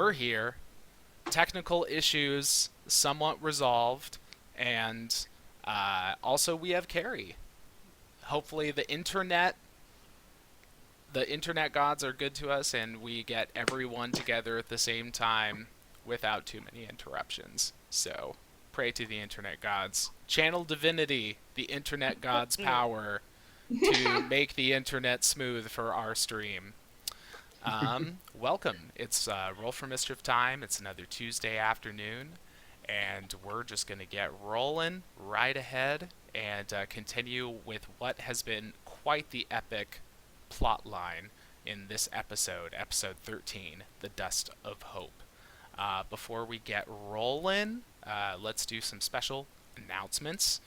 we're here. Technical issues somewhat resolved, and also we have Carrie. Hopefully the internet gods are good to us, and we get everyone together at the same time without too many interruptions. So, pray to the internet gods. Channel divinity, the internet gods' power to make the internet smooth for our stream. Welcome. It's Roll for Mischief time. It's another Tuesday afternoon, and we're just going to get rolling right ahead and continue with what has been quite the epic plot line in this episode, episode 13, The Dust of Hope. Before we get rolling, let's do some special announcements.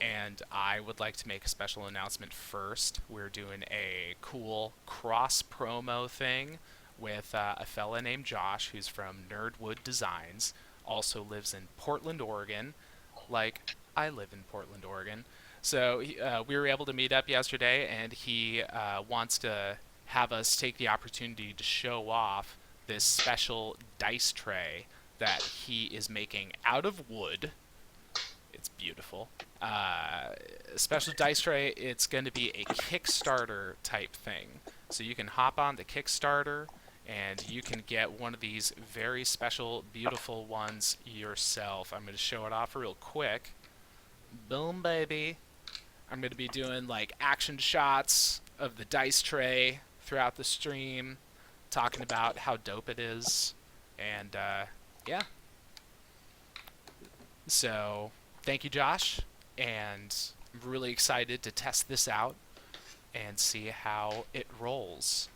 And I would like to make a special announcement first. We're doing a cool cross promo thing with a fella named Josh, who's from NerdWood Designs, also lives in Portland, Oregon, like I live in Portland, Oregon. So we were able to meet up yesterday, and he wants to have us take the opportunity to show off this special dice tray that he is making out of wood. It's beautiful. Special dice tray. It's going to be a Kickstarter type thing. So you can hop on the Kickstarter and you can get one of these very special, beautiful ones yourself. I'm going to show it off real quick. Boom, baby. I'm going to be doing like action shots of the dice tray throughout the stream, talking about how dope it is. And yeah. So thank you, Josh, and I'm really excited to test this out and see how it rolls.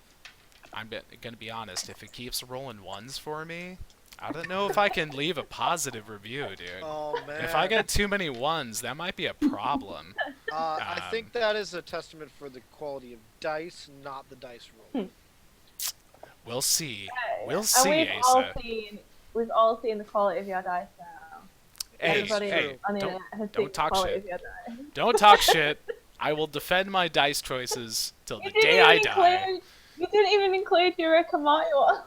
I'm going to be honest, if it keeps rolling ones for me, I don't know if I can leave a positive review, dude. Oh, man. If I get too many ones, that might be a problem. I think that is a testament for the quality of dice, not the dice roll. We'll see. We'll see, Asa. We've all seen the quality of your dice now. Hey, on the internet has seen don't talk the quality shit. of your dice. Don't talk shit. I will defend my dice choices till the day I die. You didn't even include your Kamai one.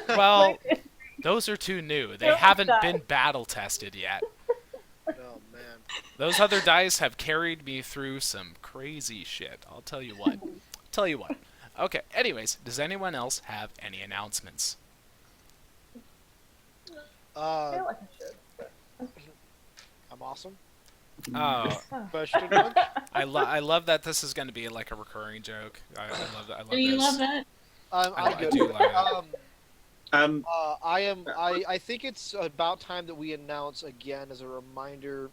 Well, those are too new. They haven't been battle tested yet. Oh, man. Those other dice have carried me through some crazy shit. I'll tell you what. Okay, anyways, does anyone else have any announcements? I feel like I should. I'm awesome. Oh, Question mark? I love that this is going to be like a recurring joke. I love that. I love Do you this. love that? I'm good. do like it. I think it's about time that we announce again as a reminder.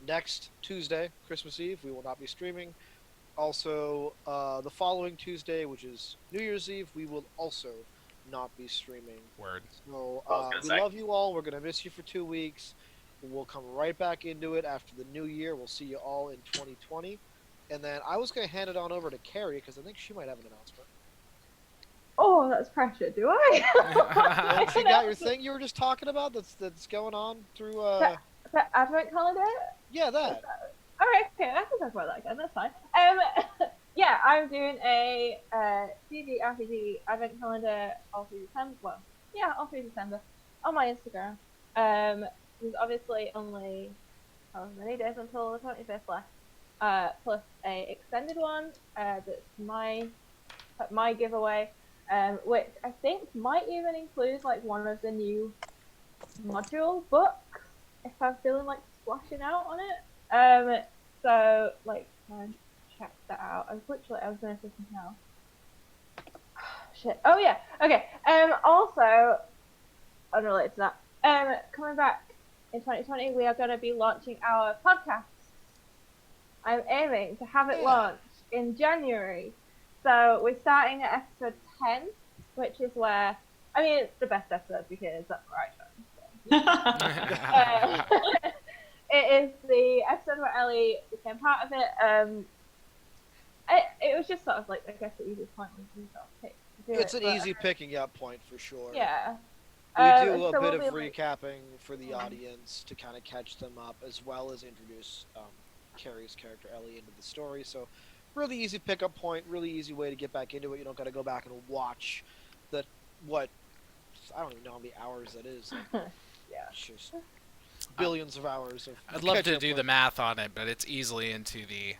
Next Tuesday, Christmas Eve, we will not be streaming. Also, the following Tuesday, which is New Year's Eve, we will also not be streaming. Word. So we say. love you all. We're gonna miss you for 2 weeks. We'll come right back into it after the new year. We'll see you all in 2020. And then I was gonna hand it on over to Carrie because I think she might have an announcement. Oh, that's pressure. Do I? Don't you got your thing you were just talking about that's going on through The advent calendar? Yeah, that. Alright, okay, I can talk about that again, that's fine. Yeah, I'm doing a D&D RPG advent calendar all through December. Well, yeah, all through December on my Instagram. There's obviously only how many days until the 25th left. Plus a extended one that's my giveaway, which I think might even include like one of the new module books if I'm feeling like splashing out on it. So like check that out. I was gonna say something else. Shit. Oh yeah. Okay. Also unrelated to that. Coming back in 2020, we are gonna be launching our podcast. I'm aiming to have it launched in January. So we're starting at episode 10, which is where it's the best episode because that's where I chose. It is the episode where Ellie became part of it. It was just sort of like, I guess, the easiest point we sort of pick to do It's it, an easy picking up point for sure. Yeah. We do a so bit we'll of be like- recapping for the audience to kind of catch them up, as well as introduce Carrie's character Ellie into the story. So, really easy pickup point, really easy way to get back into it. You don't got to go back and watch the I don't even know how many hours that is. Like, Yeah. it's just billions of hours of. I'd love to catch-up do the work. math on it, but it's easily into the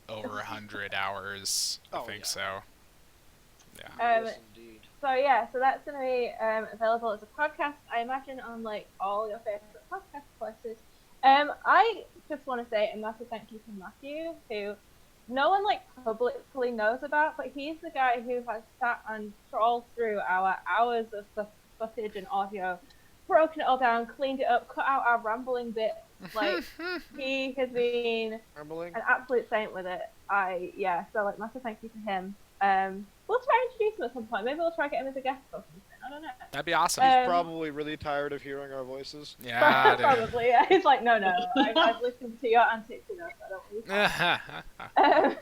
over 100 hours. I Oh, think yeah. so. Yeah. Yes, indeed. So yeah, so that's going to be available as a podcast, I imagine, on like all your favorite podcast places. I just want to say a massive thank you to Matthew, who no one like publicly knows about, but he's the guy who has sat and trawled through our hours of footage and audio, broken it all down, cleaned it up, cut out our rambling bits. Like he has been Rambling. an absolute saint with it. So like massive thank you to him. We'll try and introduce him at some point. Maybe we'll try and get him as a guest or something. I don't know. That'd be awesome. He's probably really tired of hearing our voices. Yeah. Probably. Yeah. He's like, no. I've listened to your antics enough. I don't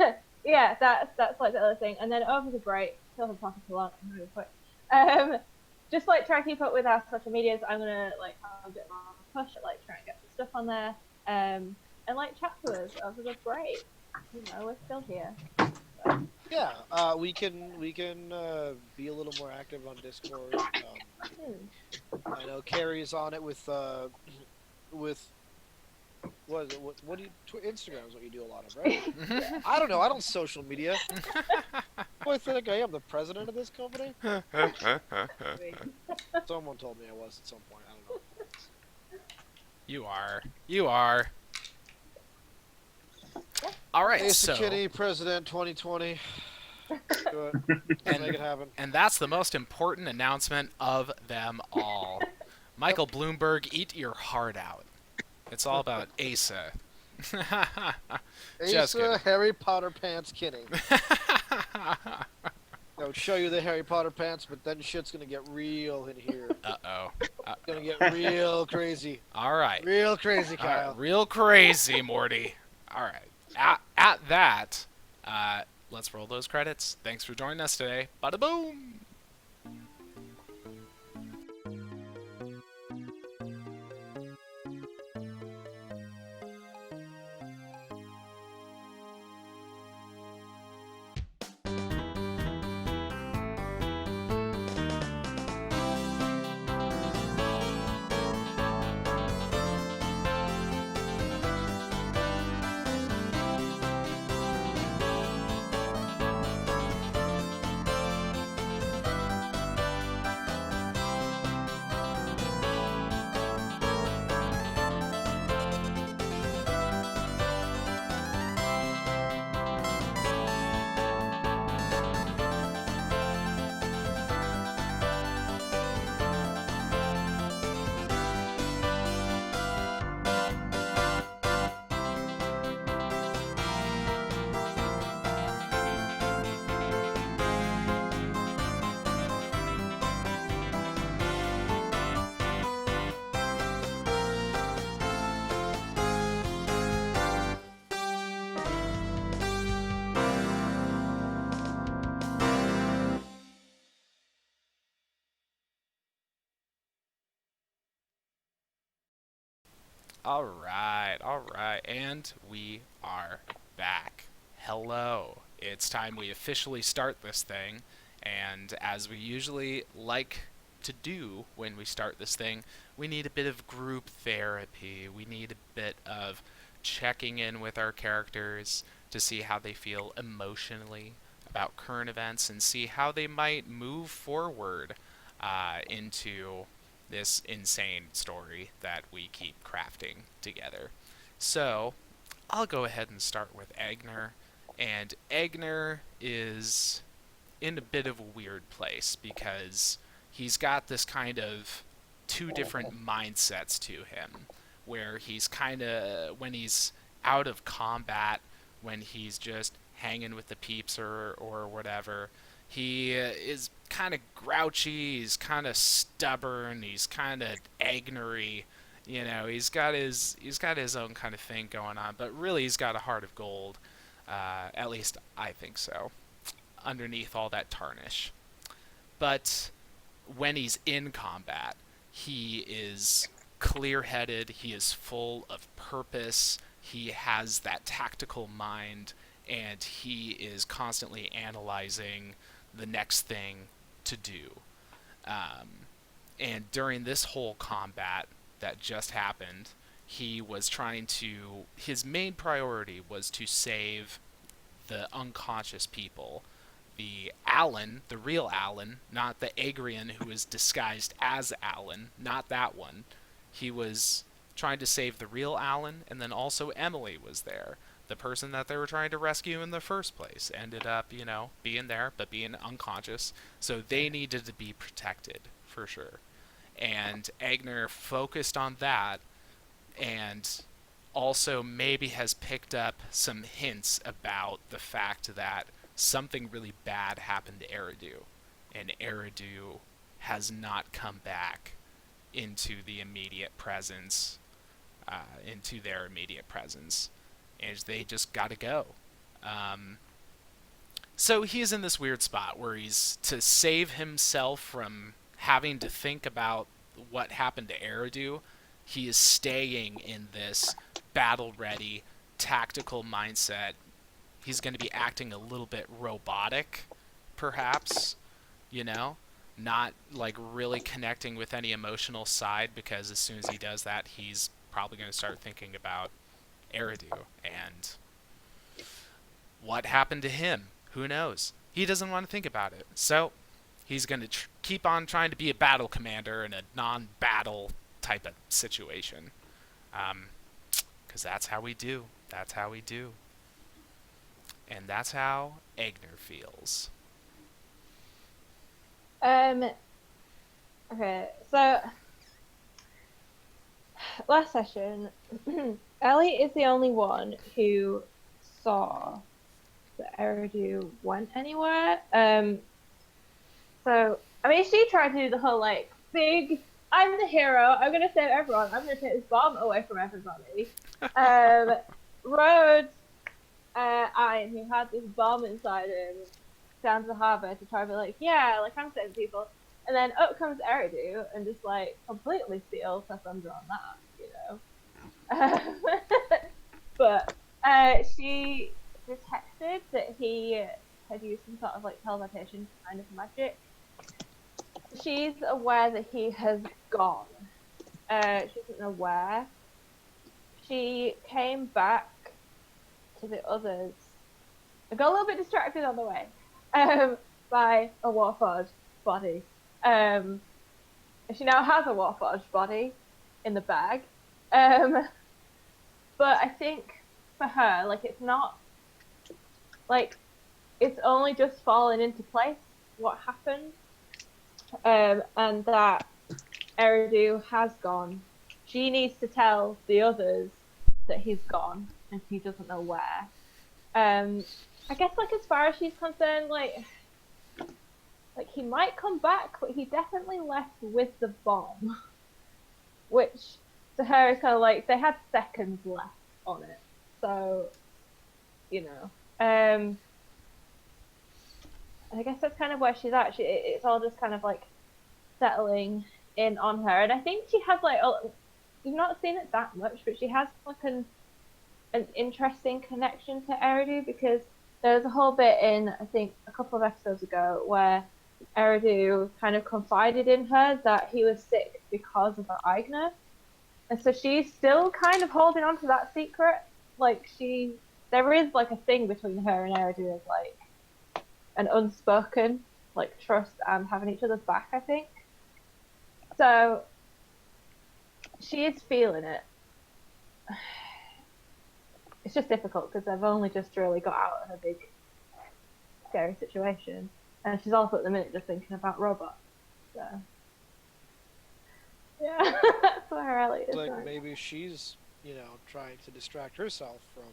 really. Yeah, that's like the other thing. And then over the break, still haven't talked too long. I'm gonna go quick. Just like try and keep up with our social medias. I'm gonna like have a bit more of a push at like trying to get some stuff on there. And like chat to us over the break. You know, we're still here. Yeah, we can be a little more active on Discord. I know Carrie's on it with what is it? What do you Instagram is what you do a lot of, right? I don't know. I don't social media. Do I think I am the president of this company? Someone told me I was at some point. I don't know. You are. All right, Ace so Kitty, President 2020. Do it. Let's make it happen. and that's the most important announcement of them all. Michael Bloomberg, eat your heart out. It's all about Asa. Just Asa kidding. Harry Potter pants kidding. I would show you the Harry Potter pants, but then shit's gonna get real in here. Uh-oh. It's gonna get real crazy. All right. Real crazy, All right, Kyle. real crazy, Morty. All right. At that, let's roll those credits. Thanks for joining us today. Bada boom. All right, and we are back. Hello. It's time we officially start this thing, and as we usually like to do when we start this thing, we need a bit of group therapy. We need a bit of checking in with our characters to see how they feel emotionally about current events and see how they might move forward into this insane story that we keep crafting together. So, I'll go ahead and start with Agner. And Agner is in a bit of a weird place because he's got this kind of two different mindsets to him, where he's kind of, when he's out of combat, when he's just hanging with the peeps or whatever, he is kind of grouchy, he's kind of stubborn, he's kind of Agnery, you know, he's got his own kind of thing going on, but really he's got a heart of gold, at least I think so, underneath all that tarnish. But when he's in combat, he is clear-headed, he is full of purpose, he has that tactical mind, and he is constantly analyzing the next thing to do. And during this whole combat that just happened, he was trying to. His main priority was to save the unconscious people. The Alan, the real Alan, not the Agrian who was disguised as Alan, not that one. He was trying to save the real Alan, and then also Emily was there. The person that they were trying to rescue in the first place ended up, being there, but being unconscious. So they needed to be protected, for sure. And Agner focused on that, and also maybe has picked up some hints about the fact that something really bad happened to Eridu, and Eridu has not come back into the immediate presence, into their immediate presence, and they just gotta go. So he's in this weird spot where he's to save himself from having to think about what happened to Eridu. He is staying in this battle-ready, tactical mindset. He's going to be acting a little bit robotic, perhaps, not like really connecting with any emotional side, because as soon as he does that, he's probably going to start thinking about Eridu and what happened to him. Who knows? He doesn't want to think about it. So he's going to keep on trying to be a battle commander in a non-battle type of situation. Because that's how we do. That's how we do. And that's how Agner feels. Okay, so last session, Ellie is the only one who saw that Eridu went anywhere. So I mean, she tried to do the whole big. I'm the hero. I'm gonna save everyone. I'm gonna take this bomb away from everybody. Rhodes, Iron, who had this bomb inside him, down to the harbour to try to be I'm saving people. And then up comes Eridu and just completely steals her thunder on that, But she detected that he had used some sort of teleportation kind of magic. She's aware that he has gone. She isn't aware. She came back to the others. I got a little bit distracted on the way by a Warforged body. She now has a Warforged body in the bag. But I think for her, it's not it's only just fallen into place what happened, and that Eridu has gone. She needs to tell the others that he's gone, and he doesn't know where. I guess as far as she's concerned, he might come back, but he definitely left with the bomb, which to her is kind of they had seconds left on it, so I guess that's kind of where she's at. It's all just kind of settling in on her, and I think she has you've not seen it that much, but she has an interesting connection to Eridu, because there's a whole bit in, I think, a couple of episodes ago where Eridu kind of confided in her that he was sick because of Aigner, and so she's still kind of holding on to that secret. There is a thing between her and Eridu of an unspoken trust and having each other's back, I think. So she is feeling it. It's just difficult because they've only just really got out of a big scary situation, and she's also at the minute just thinking about robots. So yeah, that's where Ellie is. Maybe she's trying to distract herself from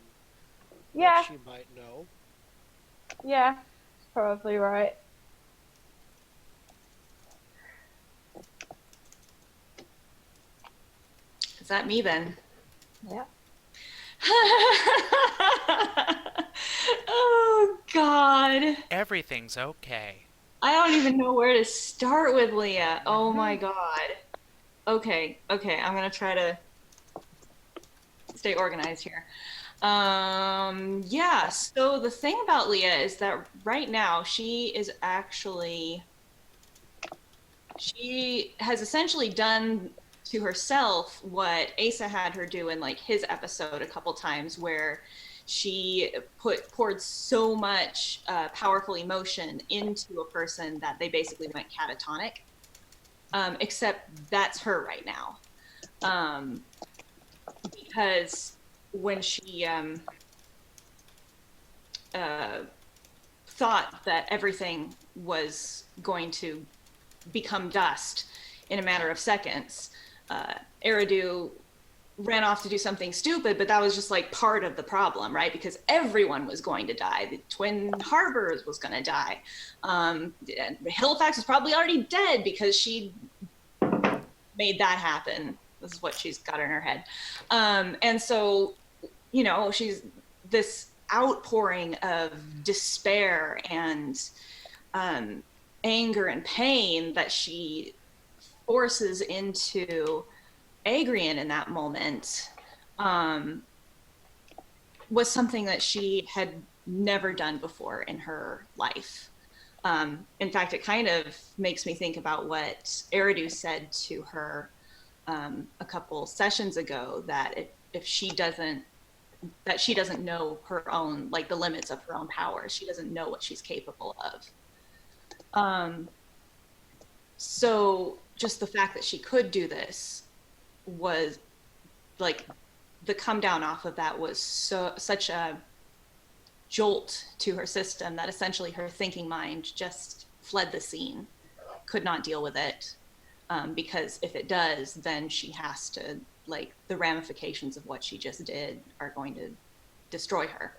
what she might know. Yeah, probably right. Is that me then? Yeah. Oh God. Everything's okay. I don't even know where to start with Leah. Oh my God. Okay, I'm gonna try to stay organized here. Yeah, so the thing about Leah is that right now she is actually she has essentially done to herself what Asa had her do in like his episode a couple times, where she poured so much powerful emotion into a person that they basically went catatonic. Except that's her right now, because when she thought that everything was going to become dust in a matter of seconds, Eridu ran off to do something stupid, but that was just like part of the problem, right? Because everyone was going to die. The Twin Harbors was going to die. Halifax was probably already dead because she made that happen. This is what she's got in her head. And so, you know, she's this outpouring of despair and anger and pain that she forces into Agrian in that moment was something that she had never done before in her life. In fact, it kind of makes me think about what Eridu said to her a couple sessions ago, that if she doesn't know her own, like the limits of her own power, she doesn't know what she's capable of. So just the fact that she could do this was like, the come down off of that was such a jolt to her system that essentially her thinking mind just fled the scene, could not deal with it, because if it does, then she has to, like, the ramifications of what she just did are going to destroy her.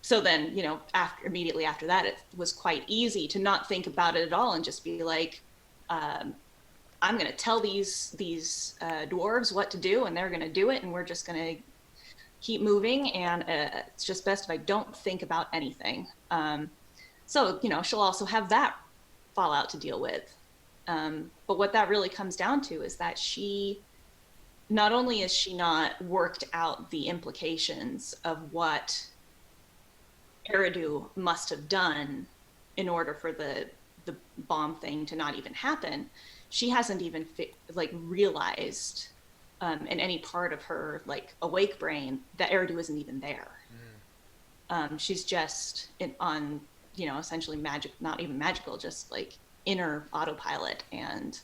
So then, you know, immediately after that, it was quite easy to not think about it at all and just be like, I'm going to tell these dwarves what to do, and they're going to do it, and we're just going to keep moving, and it's just best if I don't think about anything. So, you know, she'll also have that fallout to deal with. But what that really comes down to is that she, not only is she not worked out the implications of what Eridu must have done in order for the bomb thing to not even happen, she hasn't even realized in any part of her like awake brain that Eridu isn't even there. She's just on, you know, essentially magic, not even magical, just like inner autopilot. And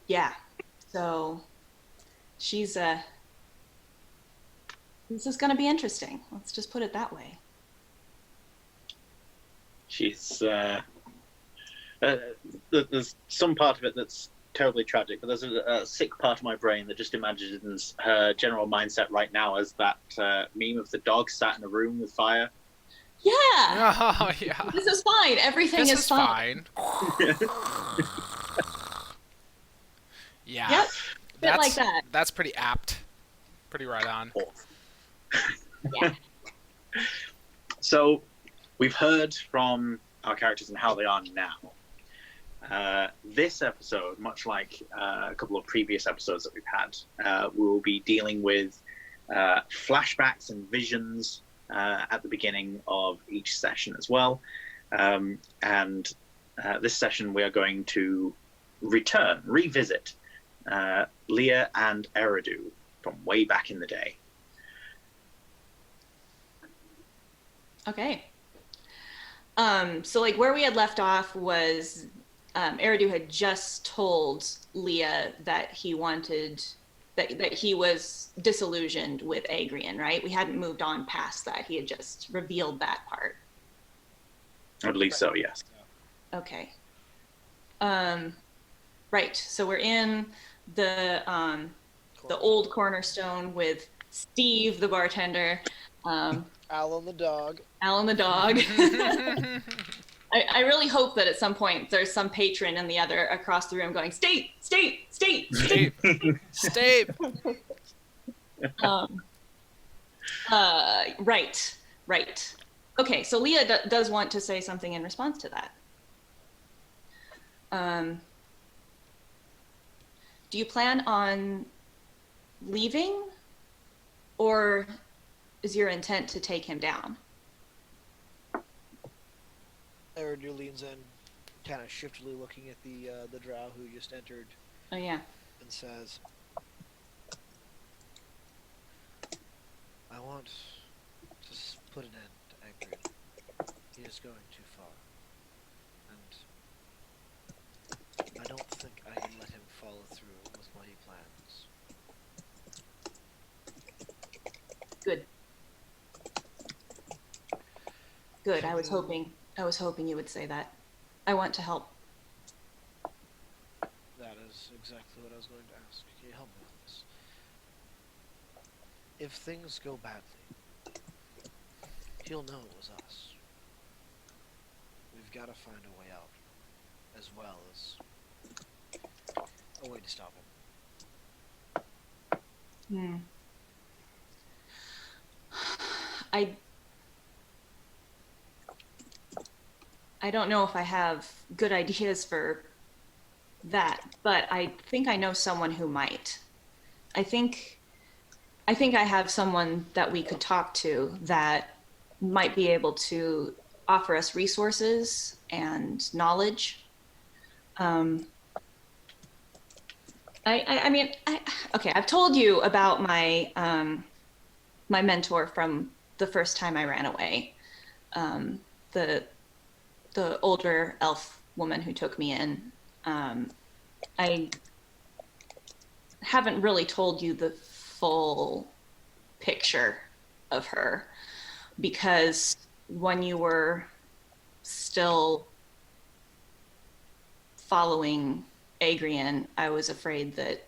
yeah, so she's this is going to be interesting. Let's just put it that way. She's there's some part of it that's terribly tragic, but there's a sick part of my brain that just imagines her general mindset right now as that meme of the dog sat in a room with fire. Yeah. Oh, yeah. This is fine. Everything is fine. Yeah. Yep. Bit like that. That's pretty apt. Pretty right on. Yeah. So we've heard from our characters and how they are now. This episode, much like a couple of previous episodes that we've had, we'll be dealing with flashbacks and visions at the beginning of each session as well. And this session we are going to revisit Leah and Eridu from way back in the day. Okay. So like where we had left off was Eridu had just told Leah that he wanted, that he was disillusioned with Agrian, right? We hadn't moved on past that. He had just revealed that part. I believe so, yes. Okay. Right. So we're in the old Cornerstone with Steve, the bartender. Alan the dog. Alan the dog. I really hope that at some point there's some patron in the other across the room going, "State, state, state, state, State." Right, right. Okay, so Leah does want to say something in response to that. Do you plan on leaving, or is your intent to take him down? Eridu leans in, kind of shiftily looking at the drow who just entered, Oh yeah. and says, "I want to put an end to Agrid. He is going too far, and I don't think I can let him follow through with what he plans." Good. Good. Can I was you- hoping you would say that. I want to help. That is exactly what I was going to ask. Can you help me with this? If things go badly, he'll know it was us. We've got to find a way out, as well as a way to stop him. Hmm. I don't know if I have good ideas for that, but I think I know someone who might. I think I have someone that we could talk to that might be able to offer us resources and knowledge. Okay, I've told you about my my mentor from the first time I ran away. The older elf woman who took me in. I haven't really told you the full picture of her because when you were still following Agrian, I was afraid that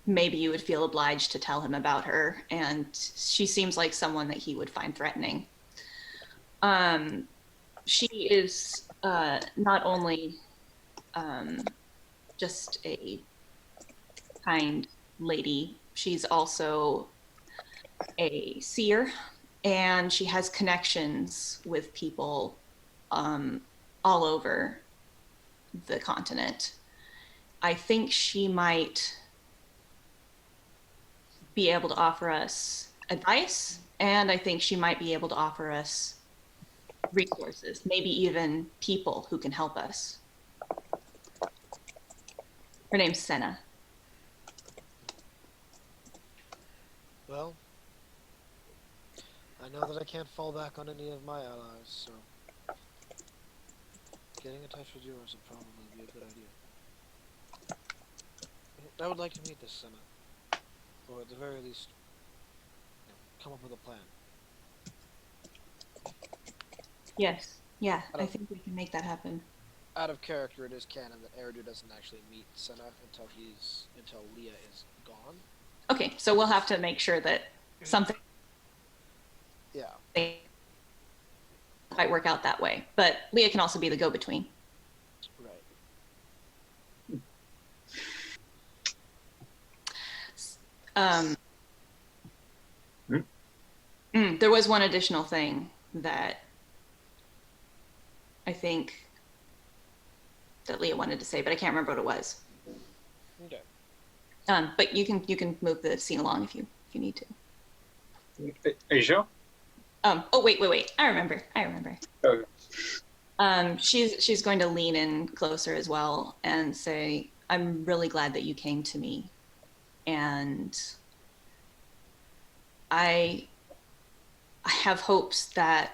maybe you would feel obliged to tell him about her, and she seems like someone that he would find threatening. She is not only just a kind lady, she's also a seer, and she has connections with people all over the continent. I think she might be able to offer us advice, and I think she might be able to offer us resources, maybe even people who can help us. Her name's Senna. Well, I know that I can't fall back on any of my allies, so getting in touch with yours would probably be a good idea. I would like to meet this Senna, or at the very least, come up with a plan. Yes, yeah, I think we can make that happen. Out of character, it is canon that Eridu doesn't actually meet Senna until Leah is gone. Okay, so we'll have to make sure that something might work out that way. But Leah can also be the go-between. Right. There was one additional thing that I think that Leah wanted to say, but I can't remember what it was. Okay. But you can move the scene along if you need to. Are you sure? Oh wait. I remember. Okay. She's going to lean in closer as well and say, "I'm really glad that you came to me, and I have hopes that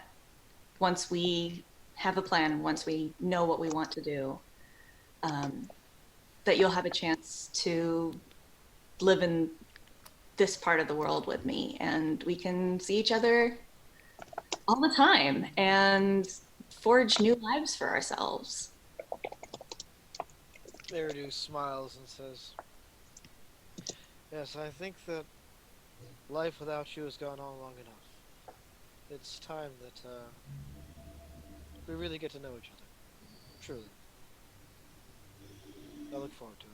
once we have a plan, once we know what we want to do, that you'll have a chance to live in this part of the world with me, and we can see each other all the time and forge new lives for ourselves." Eridu smiles and says, "Yes, I think that life without you has gone on long enough. It's time that we really get to know each other. Truly. I look forward to it."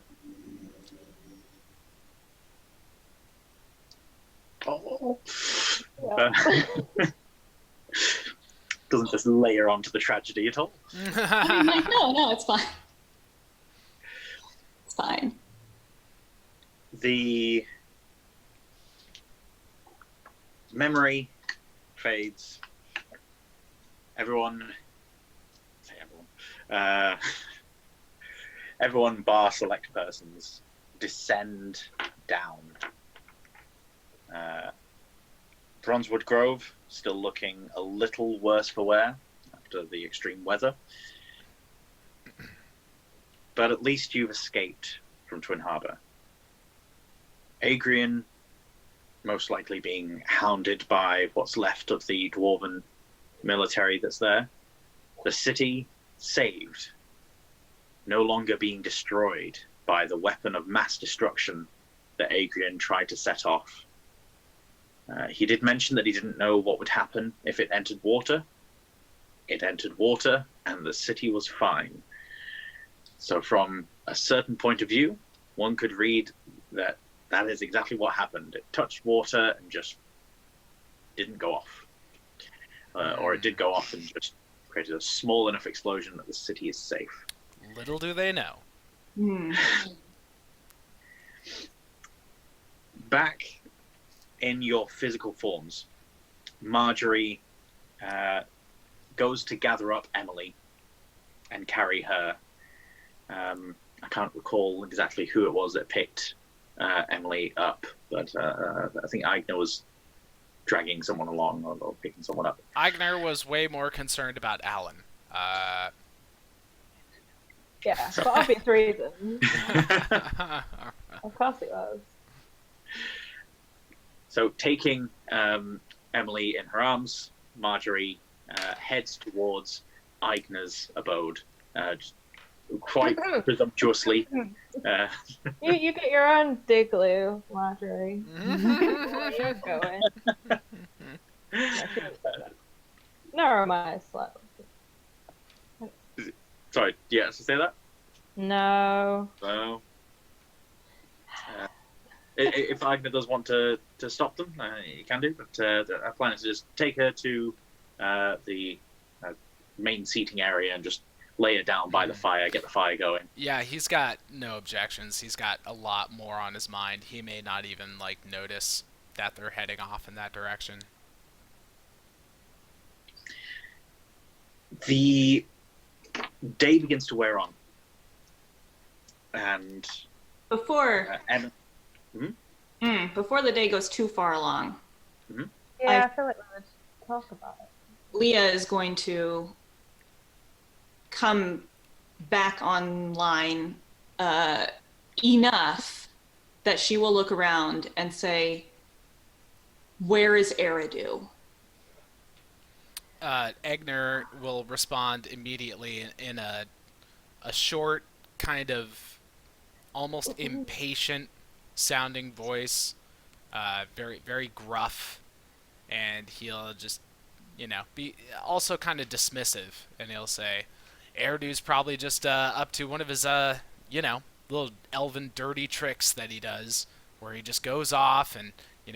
Oh. Yeah. Doesn't just layer onto the tragedy at all. I'm like, no, it's fine. It's fine. The memory fades. Everyone Everyone bar select persons descend down. Bronzewood Grove still looking a little worse for wear after the extreme weather. But at least you've escaped from Twin Harbor. Adrian most likely being hounded by what's left of the dwarven military that's there. The city saved, no longer being destroyed by the weapon of mass destruction that Adrian tried to set off. He did mention that he didn't know what would happen if it entered water. It entered water, and the city was fine. So from a certain point of view, one could read that that is exactly what happened. It touched water and just didn't go off. Or it did go off and just created a small enough explosion that the city is safe. Little do they know. Back in your physical forms, Marjorie goes to gather up Emily and carry her. I can't recall exactly who it was that picked Emily up, but I think Aigner was dragging someone along or picking someone up. Aigner was way more concerned about Alan. Yeah, for obvious reasons. Of course it was. So taking Emily in her arms, Marjorie heads towards Aigner's abode, quite presumptuously. You get your own digloo, Marjorie. You're going. Never mind, slow. Sorry, yeah, to say that? No. No. If Aigner does want to stop them, he can do, but our plan is to just take her to the main seating area and just lay her down by the fire, get the fire going. Yeah, he's got no objections. He's got a lot more on his mind. He may not even notice that they're heading off in that direction. The day begins to wear on, and Before before the day goes too far along, Yeah, I feel like we would talk about it. Leah is going to come back online enough that she will look around and say, "Where is Eridu?" Aigner will respond immediately in a short, kind of almost impatient sounding voice, very, very gruff, and he'll just, be also kind of dismissive, and he'll say, Eridu's probably just up to one of his, little elven dirty tricks that he does, where he just goes off and,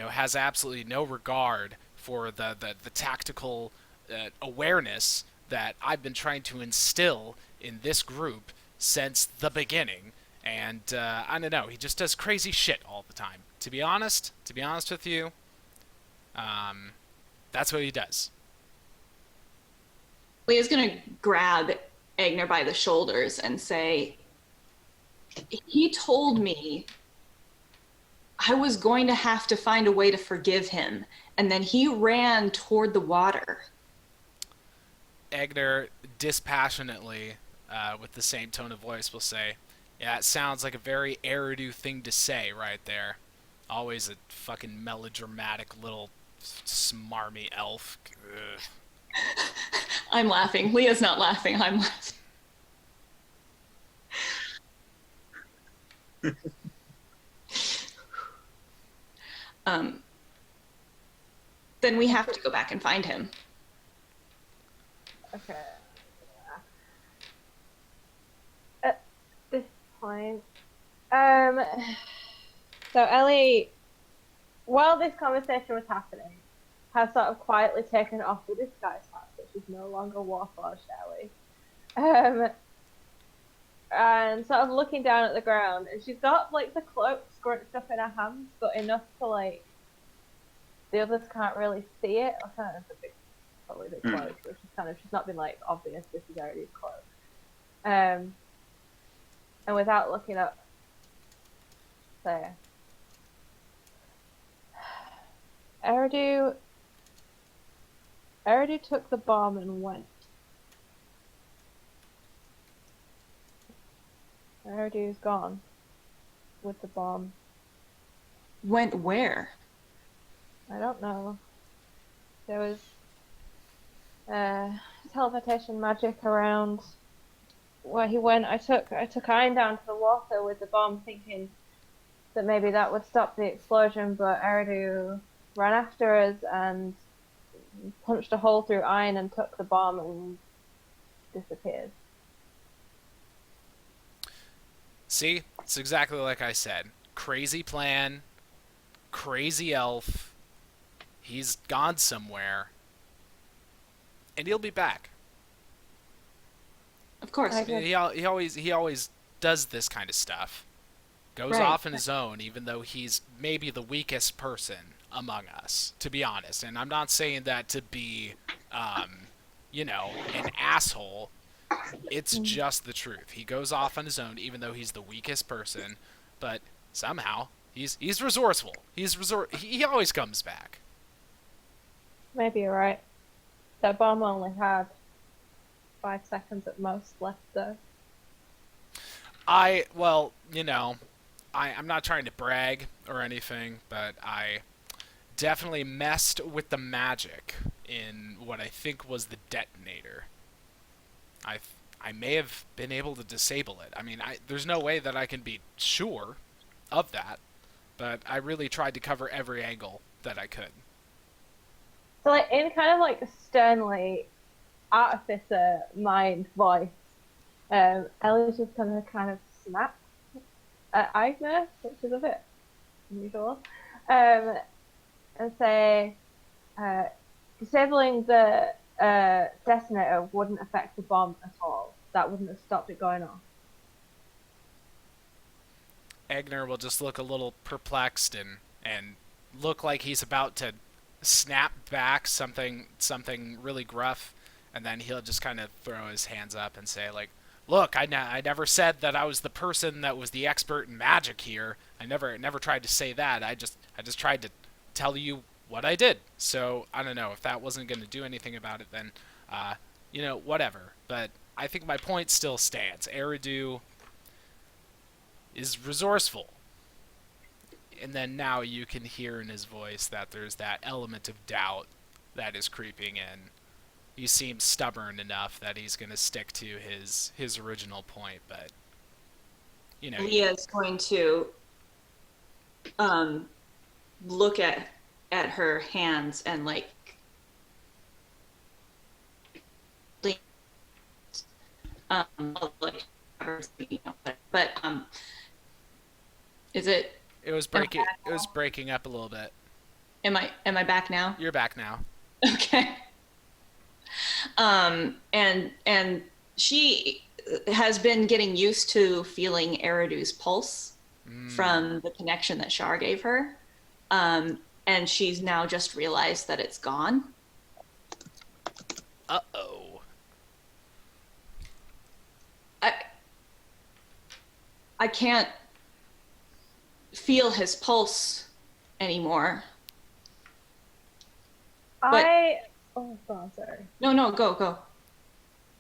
has absolutely no regard for the tactical awareness that I've been trying to instill in this group since the beginning. And I don't know, he just does crazy shit all the time. To be honest with you, that's what he does. Leah's going to grab Aigner by the shoulders and say, "He told me I was going to have to find a way to forgive him, and then he ran toward the water." Aigner dispassionately, with the same tone of voice, will say, "Yeah, it sounds like a very Eridu thing to say right there. Always a fucking melodramatic little smarmy elf." Ugh. I'm laughing. Leah's not laughing. I'm laughing. Then we have to go back and find him. Okay. At this point, so Ellie, while this conversation was happening, has sort of quietly taken off the disguise mask, so she's no longer Warforged Ellie. And sort of looking down at the ground, and she's got the cloak scrunched up in her hands, but enough to the others can't really see it. Or kind of probably a bit close, but she's not been obvious this is already close. and without looking up, so Eridu took the bomb and went. Eridu's gone with the bomb. Went where? I don't know. There was teleportation magic around where he went. I took Iron down to the water with the bomb, thinking that maybe that would stop the explosion, but Eridu ran after us and punched a hole through Iron and took the bomb and disappeared. See, it's exactly like I said. Crazy plan, crazy elf. He's gone somewhere, and he'll be back. Of course. I- He always does this kind of stuff. Goes Right. off on his own, even though he's maybe the weakest person among us, to be honest. And I'm not saying that to be, an asshole. It's just the truth. He goes off on his own, even though he's the weakest person, but somehow he's resourceful. He always comes back. Maybe you're right. That bomb only had 5 seconds at most left, though. I'm not trying to brag or anything, but I definitely messed with the magic in what I think was the detonator. I may have been able to disable it. I mean, there's no way that I can be sure of that, but I really tried to cover every angle that I could. So, like, in kind of like a sternly artificer mind voice, Ellie's just gonna kind of snap at Agnes, which is a bit unusual, and say, disabling the detonator wouldn't affect the bomb at all. That wouldn't have stopped it going off. Agner will just look a little perplexed and look like he's about to snap back something really gruff, and then he'll just kind of throw his hands up and say, like, look, I never said that I was the person that was the expert in magic here. I never tried to say that. I just tried to tell you what I did. So I don't know if that wasn't going to do anything about it, then whatever. But I think my point still stands. Eridu is resourceful. And then now you can hear in his voice that there's that element of doubt that is creeping in. He seems stubborn enough that he's going to stick to his original point, but Leah is going to look at her hands and like but is it it was breaking up a little bit. am I back now? You're back now. Okay. And she has been getting used to feeling Eridu's pulse from the connection that Shar gave her. And she's now just realized that it's gone. Uh-oh. I can't feel his pulse anymore. Oh, God, sorry. No, go.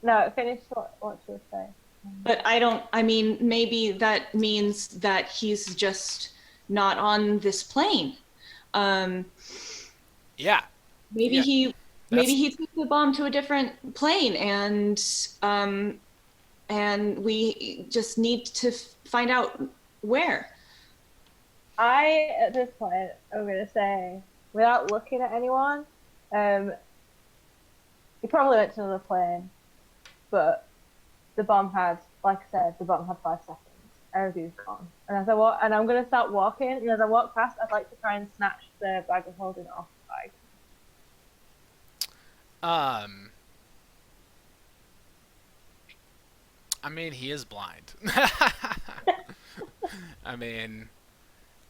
No, finish what you were saying. But maybe that means that he's just not on this plane. Yeah. Maybe he took the bomb to a different plane, and we just need to find out where. At this point, I'm gonna say, without looking at anyone, he probably went to another plane, but the bomb had, like I said, 5 seconds. Eridu's gone. And as I'm gonna start walking, and as I walk past, I'd like to try and snatch the bag of holding off the bag. I mean, he is blind. I mean,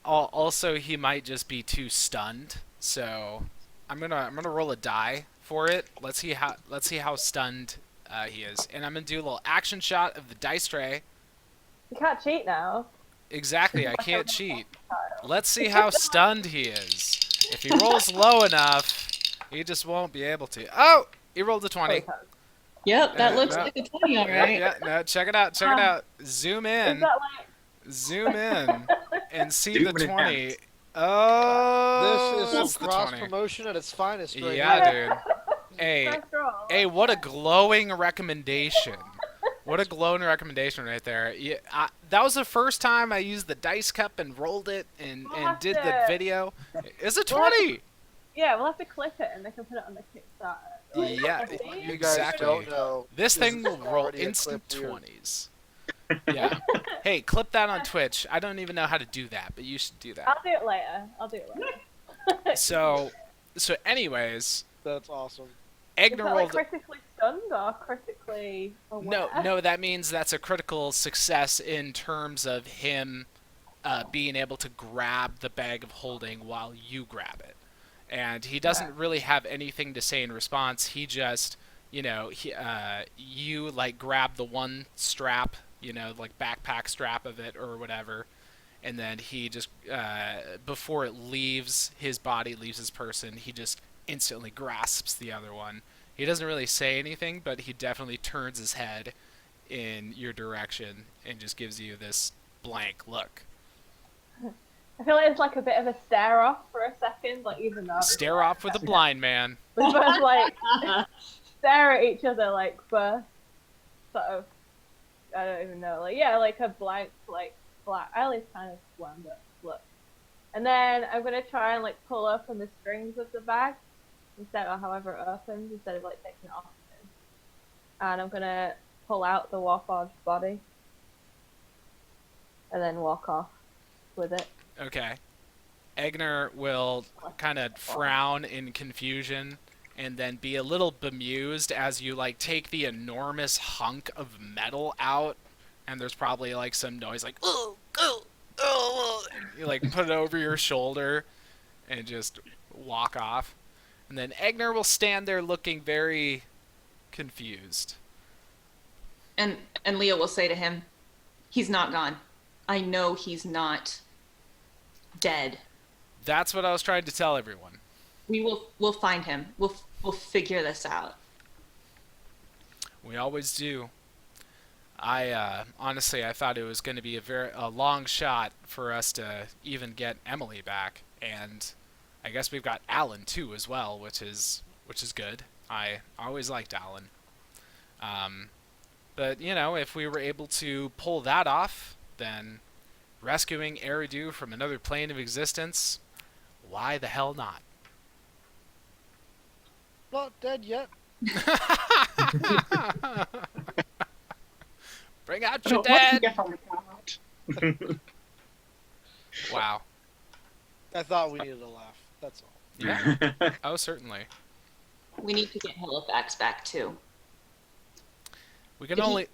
also he might just be too stunned. So I'm gonna roll a die for it. Let's see how stunned He is. And I'm going to do a little action shot of the dice tray. You can't cheat now. Exactly, I can't cheat. Let's see how stunned he is. If he rolls low enough, he just won't be able to. Oh! He rolled a 20. Yep, that looks no. like a 20, all right. Yeah, no, check it out, check it out. Zoom Is in, that zoom in, and see Zoom the in 20. hands. Oh, This is that's some the cross 20. promotion at its finest, right Yeah, here. dude. Hey, Nice roll. hey, what a glowing recommendation. What a glowing recommendation right there. Yeah, that was the first time I used the dice cup and rolled it and did the Awesome. video. It's a 20. Yeah, we'll have to clip it and they can put it on the Kickstarter. Yeah, See? You guys exactly. don't know. This thing will is roll already a instant clip here. 20s. Yeah. Hey, clip that on Twitch. I don't even know how to do that, but you should do that. I'll do it later. So anyways, That's awesome. Is Egner that like rolled. critically stunned or critically aware? No, that means that's a critical success in terms of him being able to grab the bag of holding while you grab it. And he doesn't really have anything to say in response. He just, you like grab the one strap, like backpack strap of it or whatever, and then he just, before it leaves his body, leaves his person, he just instantly grasps the other one. He doesn't really say anything, but he definitely turns his head in your direction and just gives you this blank look. I feel like it's like a bit of a stare off for a second, like even though Stare off with a blind man. we both like stare at each other like for sort of I don't even know, like a blank, like black, at least kind of wonder look. And then I'm gonna try and like pull open the strings of the bag instead, or however it opens, instead of like taking it off. And I'm gonna pull out the Warforged body and then walk off with it. Okay. Egner will kind of frown in confusion and then be a little bemused as you like take the enormous hunk of metal out, and there's probably like some noise like oh, oh, oh. You like put it over your shoulder and just walk off. And then Egner will stand there looking very confused. And Leah will say to him, "He's not gone. I know he's not dead. That's what I was trying to tell everyone. We'll find him. We'll figure this out." We always do. I honestly, I thought it was going to be a long shot for us to even get Emily back, and I guess we've got Alan too as well, which is good. I always liked Alan. But if we were able to pull that off, then rescuing Eridu from another plane of existence, why the hell not? Not dead yet. Bring out So your what did you dead! get on the card? Wow. I thought we needed a laugh. That's all. Yeah. Oh, certainly. We need to get Halifax back too. We can only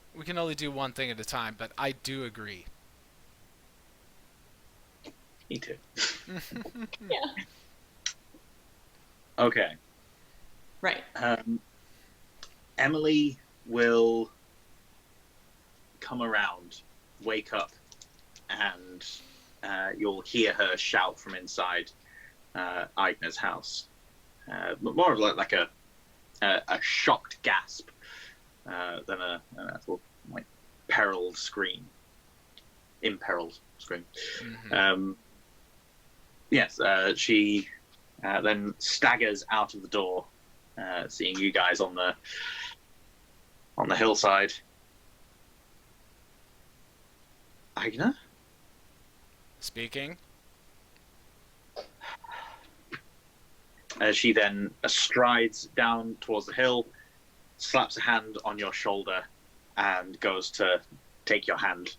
do one thing at a time, but I do agree. Me too. Yeah. Okay. Right. Emily will come around, wake up, and you'll hear her shout from inside Aigner's house. But more of like a shocked gasp than an actual like imperiled scream. Mm-hmm. Yes, she then staggers out of the door, seeing you guys on the hillside. Aigner? Speaking. She then strides down towards the hill, slaps a hand on your shoulder, and goes to take your hand.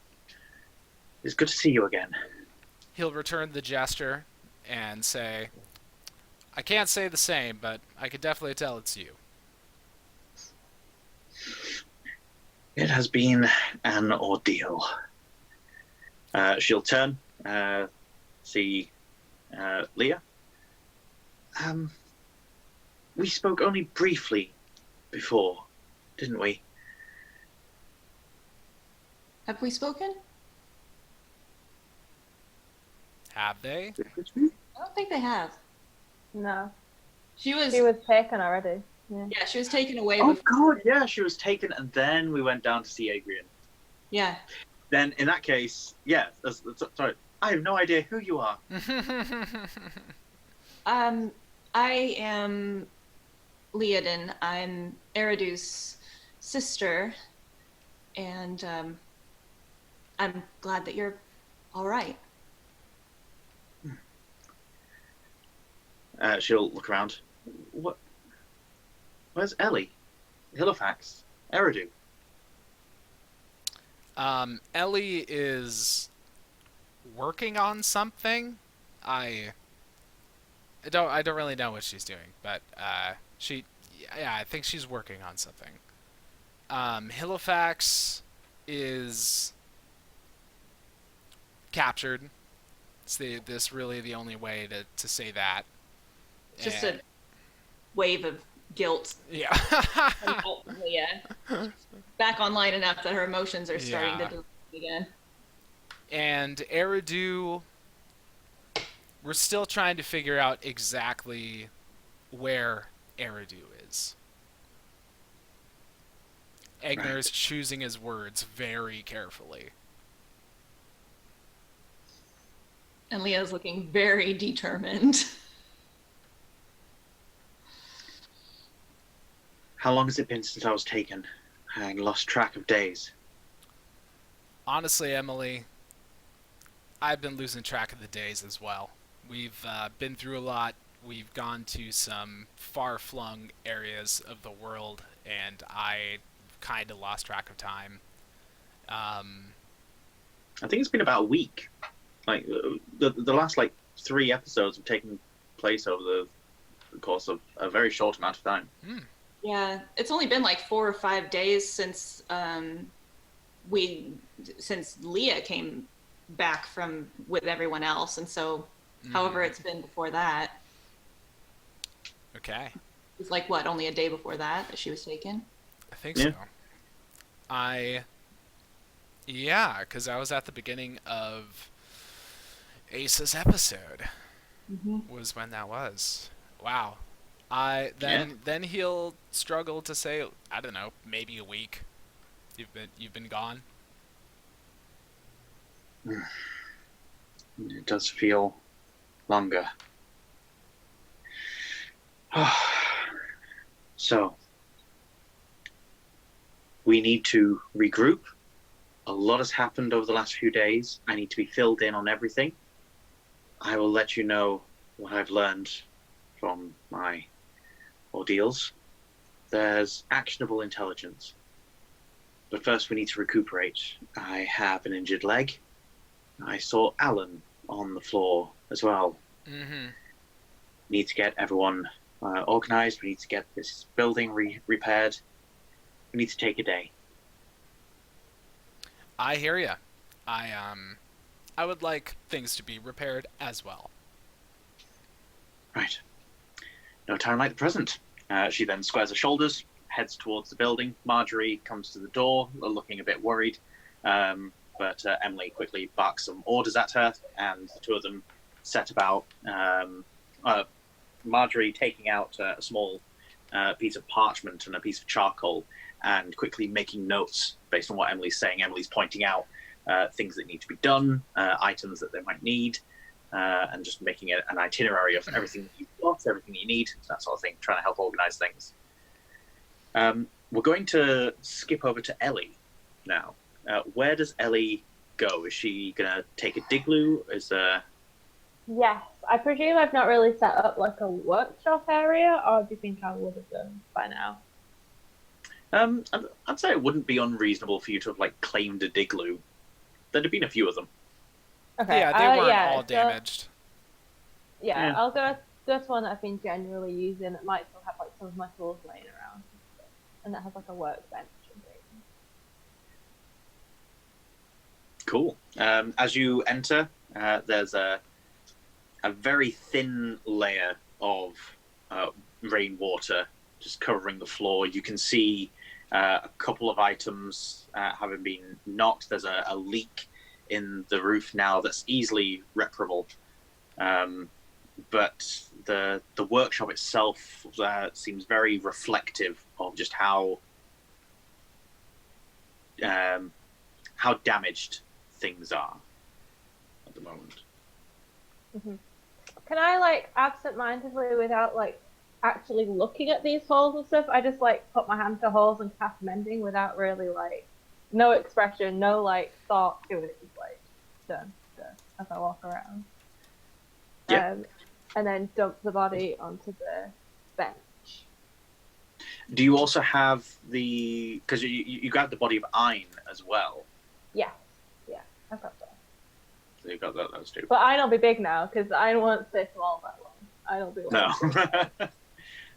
It's good to see you again. He'll return the gesture and say, I can't say the same, but I could definitely tell it's you. It has been an ordeal. She'll turn, see Leah. We spoke only briefly before, didn't we? Have we spoken? Have they? I don't think they have. No, She was, she was taken already. Yeah. yeah, she was taken away Oh before. God, yeah, she was taken, and then we went down to see Adrian. Yeah. Then in that case, yeah. Sorry, I have no idea who you are. I am Leodin. I'm Eridu's sister, and I'm glad that you're all right. She'll look around. What? Where's Ellie? Halifax? Eridu? Ellie is working on something. I don't really know what she's doing, but yeah, I think she's working on something. Halifax is captured. It's this really the only way to say that. Just And- a wave of guilt. yeah. Yeah. Back online enough that her emotions are starting Yeah. to develop again. And Eridu, we're still trying to figure out exactly where Eridu is. Egner's choosing his words very carefully. And Leah's looking very determined. How long has it been since I was taken? I lost track of days. Honestly, Emily, I've been losing track of the days as well. We've been through a lot. We've gone to some far-flung areas of the world, and I kind of lost track of time. I think it's been about a week. Like the last 3 episodes have taken place over the course of a very short amount of time. Yeah, it's only been 4 or 5 days since since Leah came back from with everyone else, and so however it's been before that. Okay. It was only a day before that she was taken. I think Yeah. so. Yeah, because I was at the beginning of Ace's episode. Was when that was. Wow. Then he'll struggle to say, I don't know, maybe a week. You've been gone. It does feel longer. So, we need to regroup. A lot has happened over the last few days. I need to be filled in on everything. I will let you know what I've learned from my ordeals. There's actionable intelligence. But first we need to recuperate. I have an injured leg. I saw Alan on the floor as well. Mm-hmm. We need to get everyone organized. We need to get this building repaired. We need to take a day. I hear ya. I would like things to be repaired as well. Right. No time like the present. She then squares her shoulders, heads towards the building. Marjorie comes to the door, looking a bit worried. But Emily quickly barks some orders at her, and the two of them set about. Marjorie taking out a small piece of parchment and a piece of charcoal, and quickly making notes based on what Emily's saying. Emily's pointing out things that need to be done, items that they might need, and just making it an itinerary of everything that you've got, everything you need, that sort of thing, trying to help organize things. We're going to skip over to Ellie now. Where does Ellie go? Is she going to take a digloo? Yes, I presume I've not really set up a workshop area, or do you think I would have done by now? I'd say it wouldn't be unreasonable for you to have claimed a digloo. There'd have been a few of them. Okay. Yeah, they weren't yeah, all damaged. Yeah, Yeah. I'll go with one that I've been generally using. It might still have some of my tools laying around, and that has a workbench and things. Cool. As you enter, there's a very thin layer of rainwater just covering the floor. You can see A couple of items having been knocked. There's a leak in the roof now that's easily reparable. But the workshop itself seems very reflective of just how damaged things are at the moment. Mm-hmm. Can I, like, absent-mindedly, without, like, actually looking at these holes and stuff, I just, like, put my hand to holes and cast mending without really, like, no expression, no, like, thought to it, just, like, done, as I walk around. Yeah. And then dump the body onto the bench. Do you also have because you got the body of Ein as well? Yeah, I've got that. So you've got those two. But I'll be big now, because I won't stay small that long. I'll be like... No.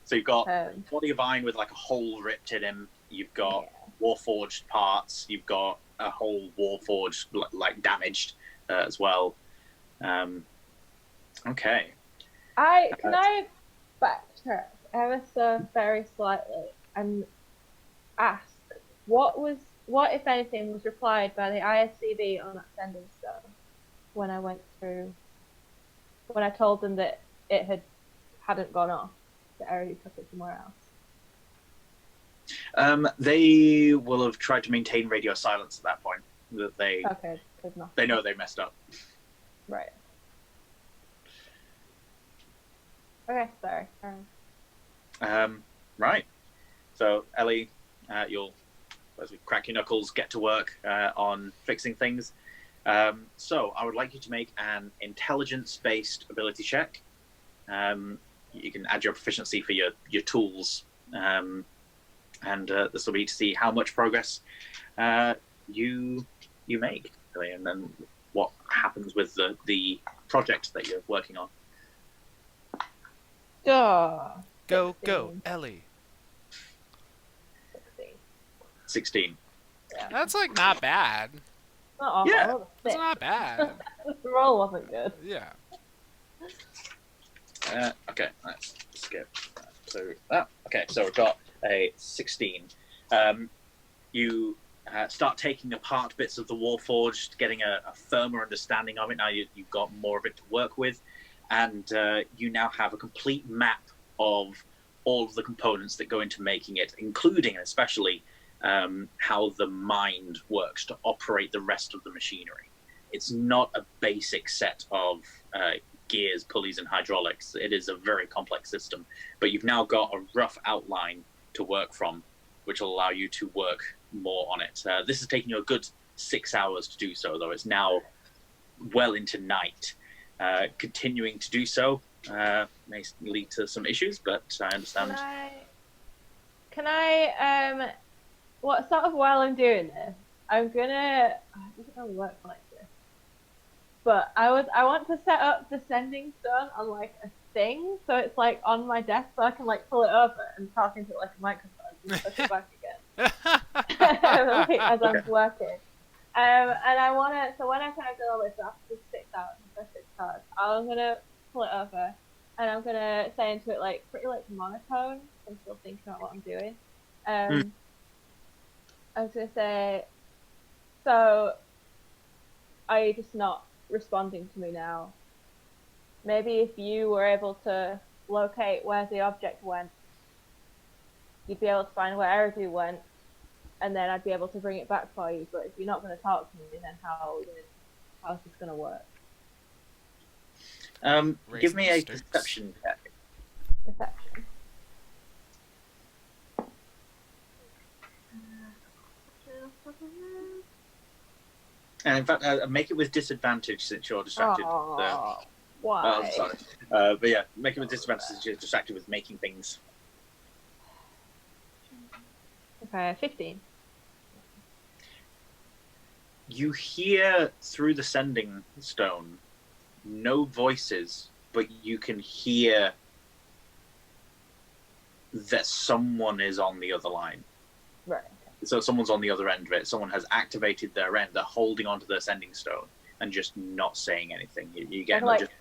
So you've got body of Ein with, like, a hole ripped in him. You've got Warforged parts. You've got a whole Warforged, like, damaged as well. Okay. Can I backtrack ever so very slightly and ask what, if anything, was replied by the ISCB on that sending stone when I told them that it hadn't gone off, that I already took it somewhere else? They will have tried to maintain radio silence at that point. That they know they messed up. Right. Okay, sorry. Right. So, Ellie, you'll, as we crack your knuckles, get to work on fixing things. So, I would like you to make an intelligence-based ability check. You can add your proficiency for your tools, and this will be to see how much progress you make, really, and then what happens with the project that you're working on. Go, Ellie. 16. Yeah. That's, like, not bad. Not awful. Yeah. It's not bad. The roll wasn't good. Yeah. Okay, let's skip that. Okay, so we've got a 16. You start taking apart bits of the Warforged, getting a firmer understanding of it. Now you've got more of it to work with. And you now have a complete map of all of the components that go into making it, including and especially how the mind works to operate the rest of the machinery. It's not a basic set of gears, pulleys, and hydraulics. It is a very complex system, but you've now got a rough outline to work from, which will allow you to work more on it. This is taking you a good 6 hours to do so, though. It's now well into night. Continuing to do so may lead to some issues, but I understand. Can I what sort of, while I'm doing this, I'm gonna, it doesn't really work like this, but I want to set up the sending stone on, like, a thing, so it's, like, on my desk, so I can, like, pull it over and talk into it like a microphone and push it back again. Like, as I'm working. And I want to, so when I kind of do all this, after 6 hours, the first 6 hours, I'm going to pull it over, and I'm going to say into it, like, pretty, like, monotone. I'm still thinking about what I'm doing. I was going to say, so, are you just not responding to me now? Maybe if you were able to locate where the object went, you'd be able to find where Eridu went, and then I'd be able to bring it back for you. But if you're not going to talk to me, then how's this going to work? Give me a deception check. Deception. And in fact, make it with disadvantage since you're distracted. Why? Oh, I'm sorry. But yeah, make it with disadvantage since you're distracted with making things. Okay, 15. You hear through the sending stone no voices, but you can hear that someone is on the other line. Right. So someone's on the other end of it. Someone has activated their end. They're holding onto their sending stone and just not saying anything. You get Like, just...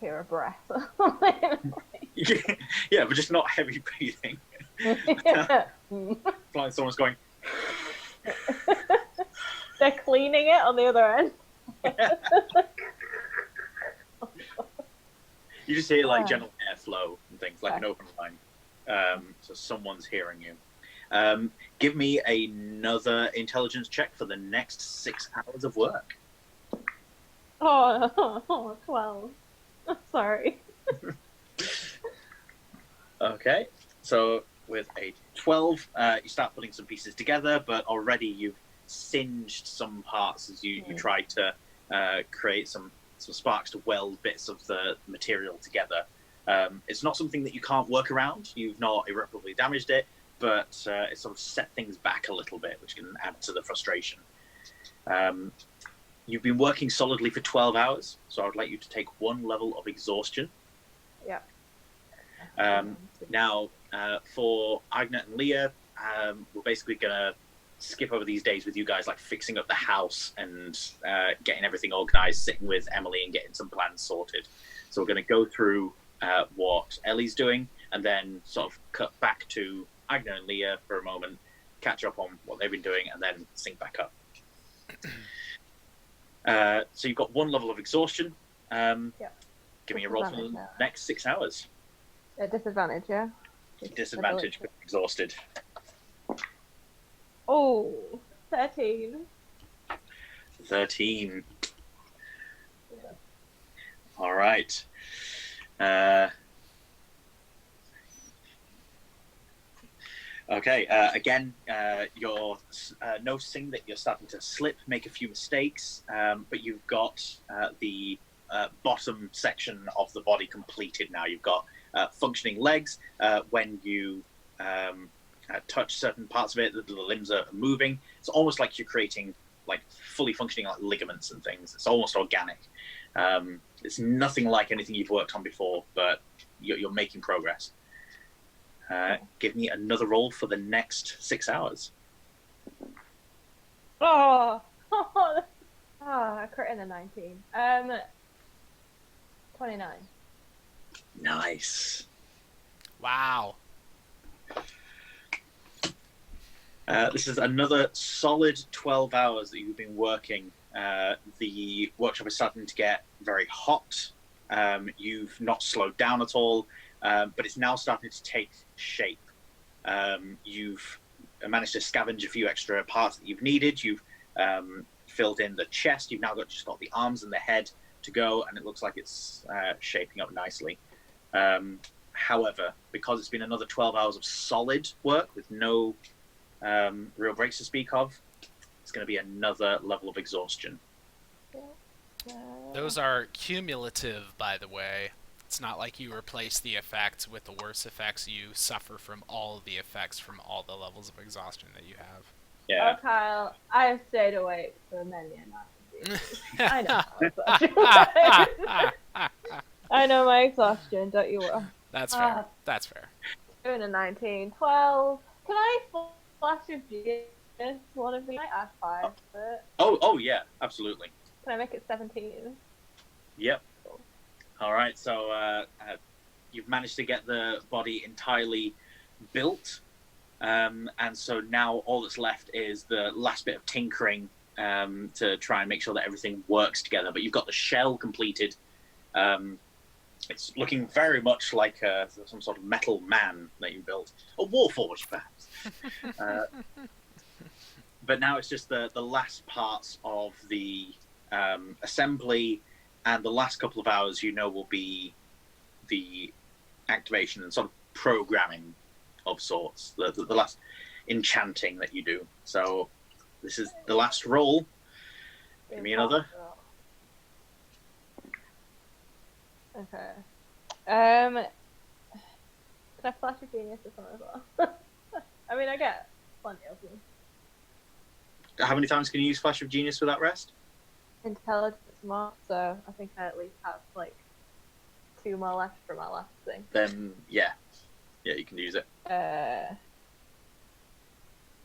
hear a breath. Yeah, but just not heavy breathing. Yeah. Like someone's going. They're cleaning it on the other end. You just hear like general airflow and things, like an Okay. open line. So someone's hearing you. Give me another intelligence check for the next 6 hours of work. Oh, 12. Sorry. Okay, so with a 12, you start putting some pieces together, but already you've singed some parts as you try to create some sparks to weld bits of the material together. It's not something that you can't work around. You've not irreparably damaged it, but it sort of set things back a little bit, which can add to the frustration. You've been working solidly for 12 hours, so I would like you to take 1 level of exhaustion. Yeah. Now, for Agnet and Leah, we're basically going to skip over these days with you guys, like fixing up the house and getting everything organized, sitting with Emily and getting some plans sorted. So we're going to go through what Ellie's doing and then sort of cut back to Agnet and Leah for a moment, catch up on what they've been doing, and then sync back up. So you've got 1 level of exhaustion. Give me a roll for the next 6 hours. A disadvantage, yeah? Disadvantage, but exhausted. Oh, 13. 13. All right. Okay. Again, you're noticing that you're starting to slip, make a few mistakes, but you've got the bottom section of the body completed now. You've got functioning legs. When you touch certain parts of it, the limbs are moving. It's almost like you're creating like fully functioning like ligaments and things. It's almost organic. It's nothing like anything you've worked on before, but you're making progress. Give me another roll for the next 6 hours. Oh, I crit in the 19. 29. Nice. Wow. This is another solid 12 hours that you've been working. The workshop is starting to get very hot. You've not slowed down at all, but it's now starting to take shape. You've managed to scavenge a few extra parts that you've needed. You've filled in the chest. You've now just got the arms and the head to go, and it looks like it's shaping up nicely. However, because it's been another 12 hours of solid work with no real breaks to speak of, it's going to be another level of exhaustion. Those are cumulative, by the way. It's not like you replace the effects with the worst effects. You suffer from all of the effects from all the levels of exhaustion that you have. Yeah. Oh, Kyle, I have stayed awake for many a night. I know I know my exhaustion, don't you worry. That's fair. That's fair. Doing a 19. 12. Can I flash of genius one of these? I add 5 to it. Oh yeah, absolutely. Can I make it 17? Yep. All right, so you've managed to get the body entirely built, and so now all that's left is the last bit of tinkering to try and make sure that everything works together. But you've got the shell completed. It's looking very much like some sort of metal man that you built, a warforged perhaps. But now it's just the last parts of the assembly, and the last couple of hours, will be the activation and sort of programming of sorts, the last enchanting that you do. So this is the last roll. Give me another. Okay. Can I flash a genius or something as well? I mean, I get plenty of them. How many times can you use Flash of Genius without rest? Intelligence more, so I think I at least have like 2 more left for my last thing. Then yeah, you can use it.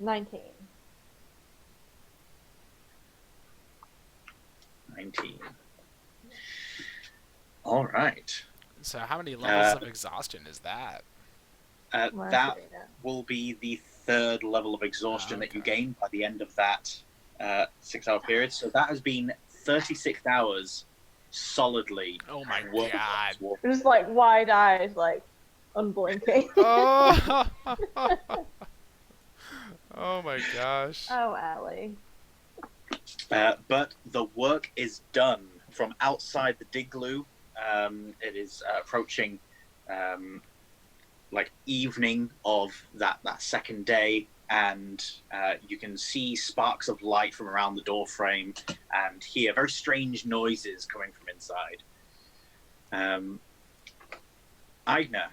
19. 19. All right. So how many levels of exhaustion is that? Well, That I see that. will be the third level of exhaustion that you Okay. gain by the end of that 6-hour period. So that has been 36 hours solidly. Oh my working god. towards- Just like wide eyes, like unblinking. Oh. Oh my gosh. Oh, Allie. But the work is done from outside the Digloo. It is approaching like evening of that second day, and you can see sparks of light from around the door frame and hear very strange noises coming from inside. Aigna,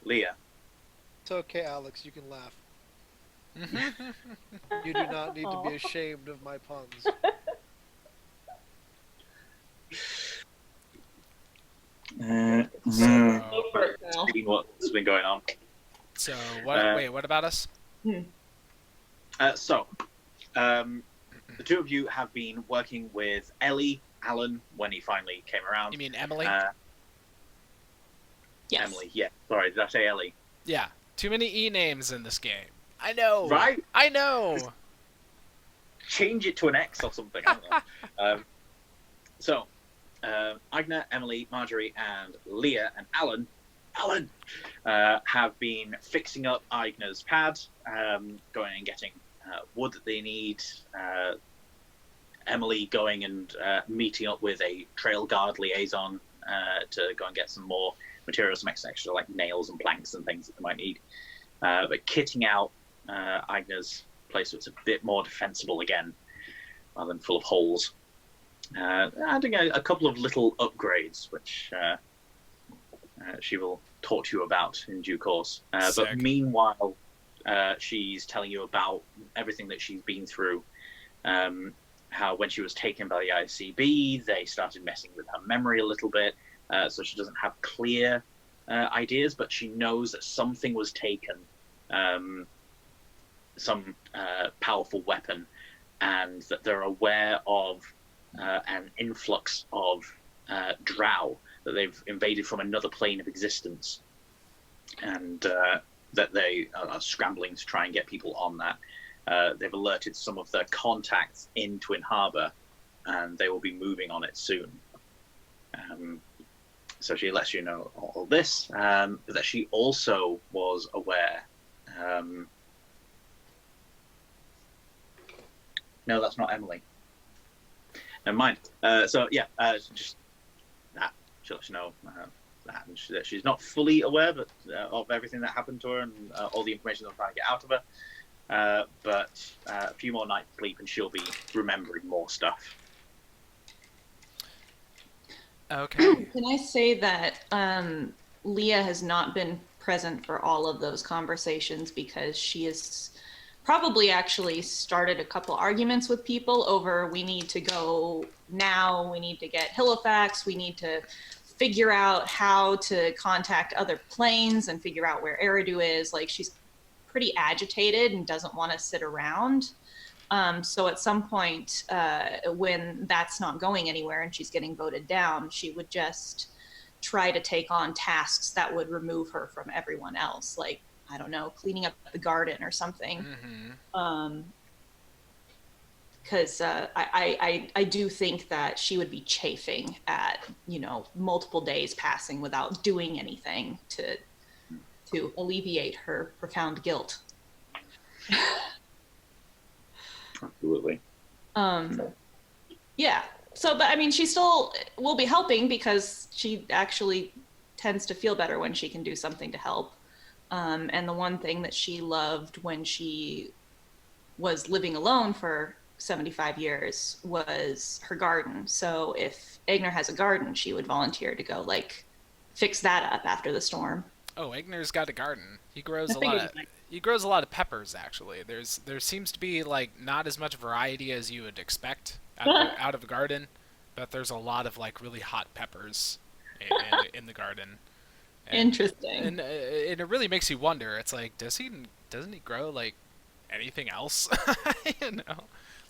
Leah, It's okay, Alex. You can laugh. You do not need to be ashamed of my puns. So, seeing what's been going on. so what? Wait, what about us? So, the two of you have been working with Ellie, Alan, when he finally came around. You mean Emily? Yes. Emily, yeah. Sorry, did I say Ellie? Yeah. Too many E names in this game. I know. Right? I know. Change it to an X or something. I don't know. So, Aigna, Emily, Marjorie, and Leah and Alan have been fixing up Aigna's pad, going and getting wood that they need. Emily going and meeting up with a trail guard liaison to go and get some more materials, some extra like nails and planks and things that they might need. But kitting out Aigna's place so it's a bit more defensible again, rather than full of holes. Adding a couple of little upgrades, which she will talk to you about in due course. But Sick. meanwhile, she's telling you about everything that she's been through. How when she was taken by the ICB, they started messing with her memory a little bit, so she doesn't have clear ideas, but she knows that something was taken, some powerful weapon, and that they're aware of an influx of drow, that they've invaded from another plane of existence, and that they are scrambling to try and get people on that. They've alerted some of their contacts in Twin Harbor, and they will be moving on it soon. So she lets you know all this, but that she also was aware. No, that's not Emily. Never mind. So yeah, just that. She'll let you know that, and that she's not fully aware, but of everything that happened to her and all the information they're trying to get out of her. But a few more nights sleep, and she'll be remembering more stuff. Okay. Can I say that Leah has not been present for all of those conversations because she has probably actually started a couple arguments with people over we need to go now, we need to get Halifax, we need to figure out how to contact other planes and figure out where Eridu is. Like, she's pretty agitated and doesn't want to sit around. So at some point, when that's not going anywhere and she's getting voted down, she would just try to take on tasks that would remove her from everyone else. Like, I don't know, cleaning up the garden or something. Because I do think that she would be chafing at, multiple days passing without doing anything to alleviate her profound guilt. Absolutely. Yeah. So, but I mean, she still will be helping because she actually tends to feel better when she can do something to help. And the one thing that she loved when she was living alone for 75 years was her garden. So if Egner has a garden, she would volunteer to go fix that up after the storm. Oh, Ignor's got a garden. He grows a lot of peppers, actually. There seems to be not as much variety as you would expect out of a garden, but there's a lot of really hot peppers in the garden. Interesting. And it really makes you wonder. It's doesn't he grow anything else?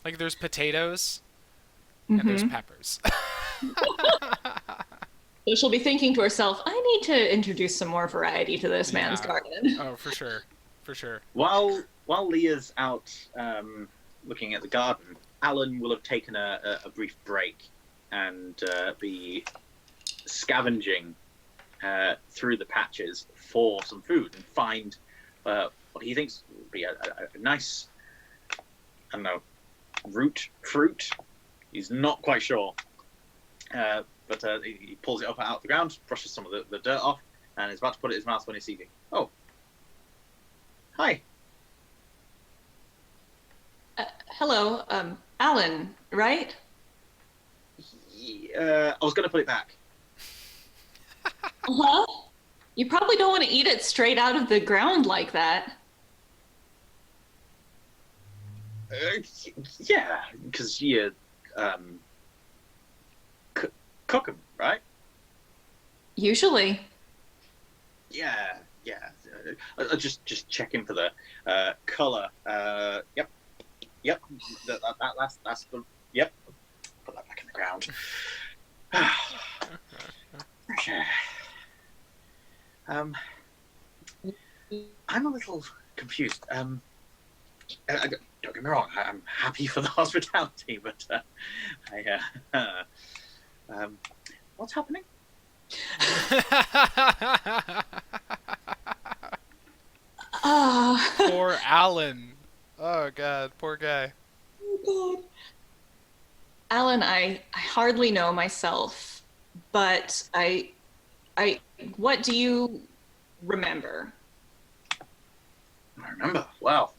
There's potatoes and there's peppers. So she'll be thinking to herself, I need to introduce some more variety to this man's Yeah. garden. Oh, for sure. For sure. While Leah's out looking at the garden, Alan will have taken a brief break and be scavenging through the patches for some food and find what he thinks would be a nice, I don't know, root fruit. He's not quite sure. But he pulls it up out of the ground, brushes some of the dirt off, and is about to put it in his mouth when he sees you. Oh. Hi. Hello, Alan, right? I was going to put it back. Uh-huh. You probably don't want to eat it straight out of the ground like that. Yeah, because you cook them, right? Usually. Yeah. Just checking for the color. Yep. That's the. Yep. Put that back in the ground. Okay. I'm a little confused. Don't get me wrong. I'm happy for the hospitality, but what's happening? Poor Alan. Oh god, poor guy. Oh God. Alan, I hardly know myself, but what do you remember? I remember. Well,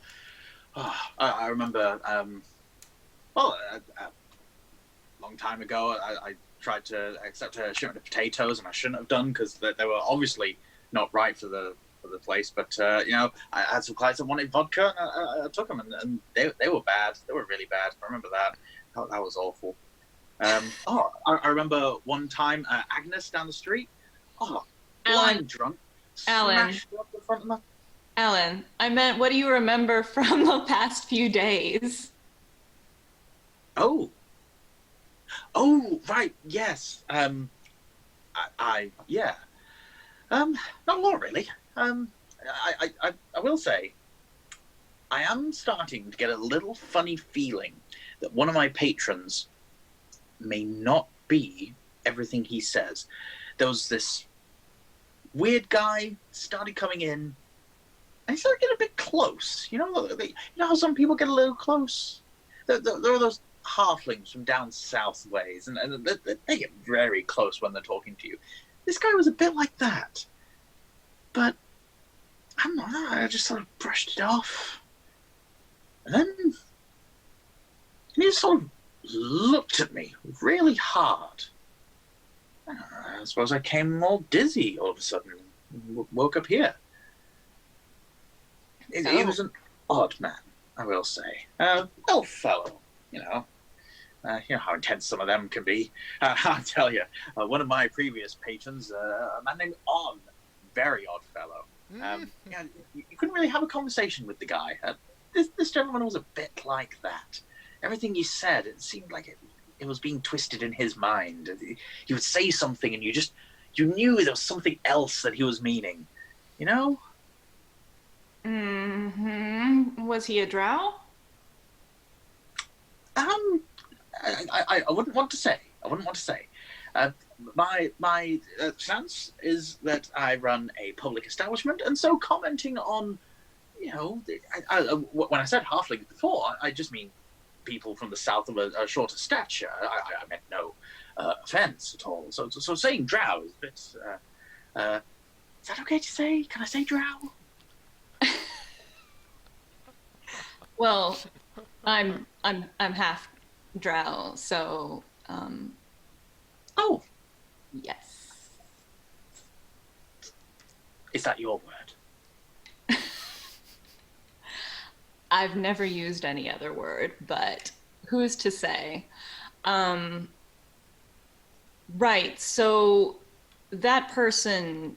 I remember. Well, a long time ago, I tried to accept a shipment of potatoes, and I shouldn't have done because they were obviously not right for the place. But I had some clients that wanted vodka, and I took them, and they were bad. They were really bad. I remember that. That was awful. I remember one time Agnes down the street. Oh, Alan, drunk. Alan, Smashed up the front of my. Alan, I meant, what do you remember from the past few days? Oh, right. Yes. Yeah. Not a lot really. I will say, I am starting to get a little funny feeling that one of my patrons may not be everything he says. There was this weird guy started coming in, and he started getting a bit close. You know how some people get a little close. There are those halflings from down south ways, and they get very close when they're talking to you. This guy was a bit like that, but I don't know. I just sort of brushed it off, and then he just sort of looked at me really hard. I suppose I came all dizzy all of a sudden. Woke up here. He was an odd man, I will say. Well fellow, you know. You know how intense some of them can be. I'll tell you, one of my previous patrons, a man named On, very odd fellow. You couldn't really have a conversation with the guy. This gentleman was a bit like that. Everything he said, it seemed like it was being twisted in his mind. He would say something, and you knew there was something else that he was meaning. You know? Mm-hmm. Was he a drow? I wouldn't want to say. My stance is that I run a public establishment, and so commenting on, when I said halflings before, I just mean people from the south of a shorter stature. I meant no offense at all. So saying drow is a bit. Is that okay to say? Can I say drow? Well, I'm half drow, so Oh, yes. is that your word? I've never used any other word, but who's to say? Right, so that person,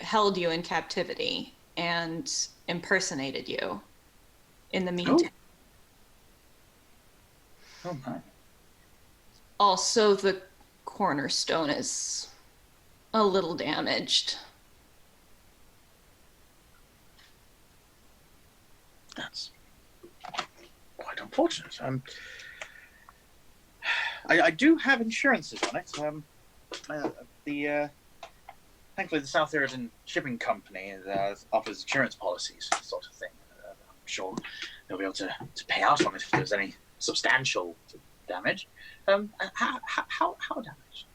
held you in captivity and impersonated you in the meantime. Oh my. Also, the cornerstone is a little damaged. That's quite unfortunate. I do have insurances on it. The thankfully the South Iridan Shipping Company offers insurance policies, sort of thing. I'm sure they'll be able to pay out on it if there's any substantial damage. How damaged?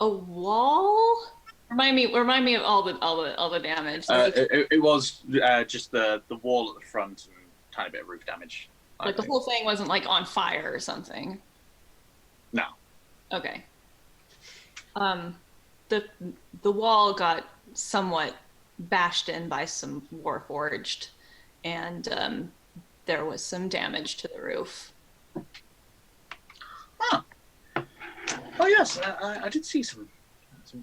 A wall. Remind me of all the damage. It was just the wall at the front and a tiny bit of roof damage. Like the whole thing wasn't like on fire or something. No. Okay. The wall got somewhat bashed in by some warforged, and there was some damage to the roof. Huh. Oh yes, I did see some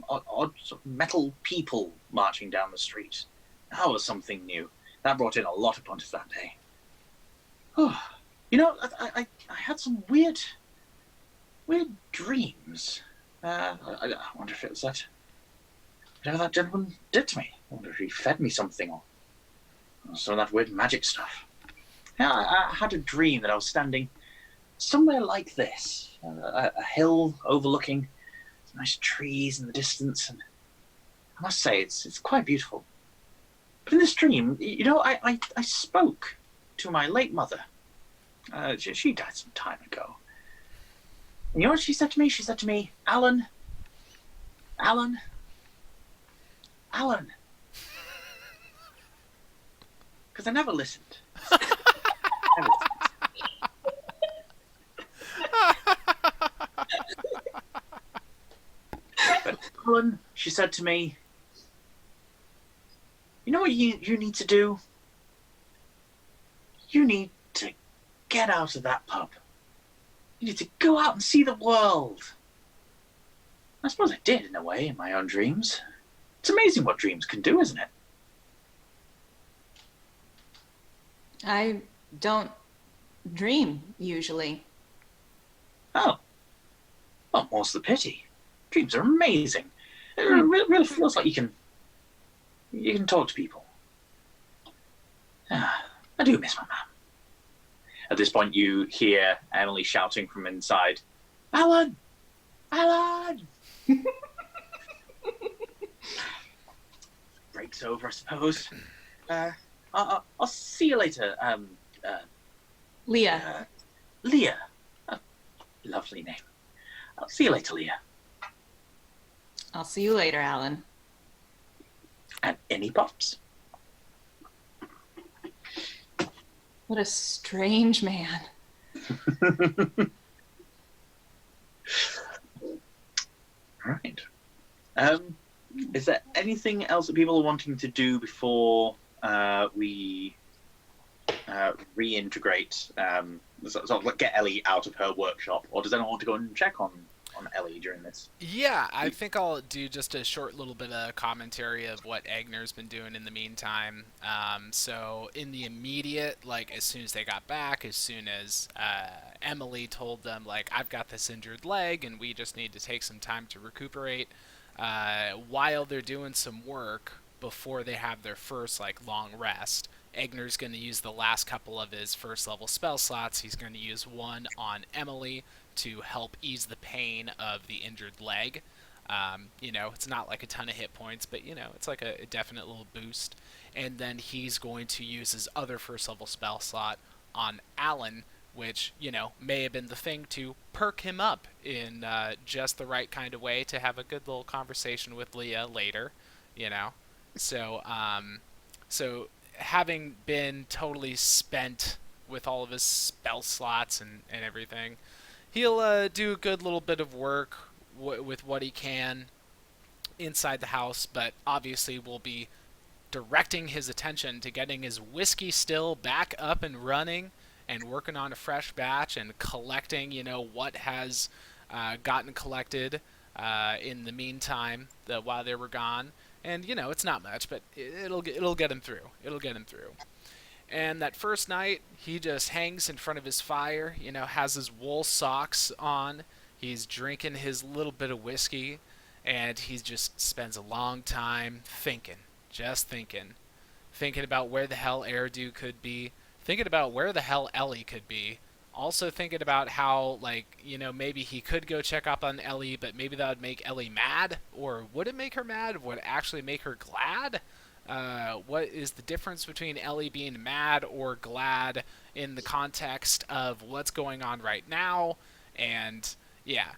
odd sort of metal people marching down the street. That was something new. That brought in a lot of punters that day. Oh, you know, I had some weird dreams. I wonder if it was whatever that gentleman did to me. I wonder if he fed me something or some of that weird magic stuff. Yeah, I had a dream that I was standing somewhere like this, a hill overlooking some nice trees in the distance, and I must say it's quite beautiful. But in this dream, you know, I spoke to my late mother. She died some time ago. And you know what she said to me? She said to me, Alan. Because I never listened. But Alan, she said to me, you know what you need to do? You need to get out of that pub. You need to go out and see the world. I suppose I did, in a way, in my own dreams. It's amazing what dreams can do, isn't it? I don't dream usually. Oh. Well, more's the pity. Dreams are amazing. It really feels like you can talk to people. I do miss my mum. At this point, you hear Emily shouting from inside, Alan! Alan! Break's over, I suppose. I'll see you later. Leah. Leah. Lovely name. I'll see you later, Leah. I'll see you later, Alan. And any pops? What a strange man. Right. Is there anything else that people are wanting to do before we reintegrate, sort of get Ellie out of her workshop, or does anyone want to go and check on Ellie during this? Yeah, I think I'll do just a short little bit of commentary of what Agner's been doing in the meantime. So in the immediate, like as soon as they got back, as soon as Emily told them, like, I've got this injured leg and we just need to take some time to recuperate, while they're doing some work before they have their first, like, long rest, Agner's going to use the last couple of his first level spell slots. He's going to use one on Emily to help ease the pain of the injured leg. You know, it's not like a ton of hit points, but, you know, it's like a definite little boost. And then he's going to use his other first level spell slot on Alan, which, you know, may have been the thing to perk him up in just the right kind of way to have a good little conversation with Leah later, you know. So, so having been totally spent with all of his spell slots and everything, he'll do a good little bit of work with what he can inside the house, but obviously will be directing his attention to getting his whiskey still back up and running and working on a fresh batch and collecting, you know, what has gotten collected in the meantime while they were gone. And, you know, it's not much, but it'll get him through. It'll get him through. And that first night, he just hangs in front of his fire, has his wool socks on. He's drinking his little bit of whiskey, and he just spends a long time thinking, just thinking about where the hell Eridu could be, thinking about where the hell Ellie could be, also thinking about how, maybe he could go check up on Ellie, but maybe that would make Ellie mad, or would it make her mad? Would it actually make her glad? What is the difference between Ellie being mad or glad in the context of what's going on right now? And yeah,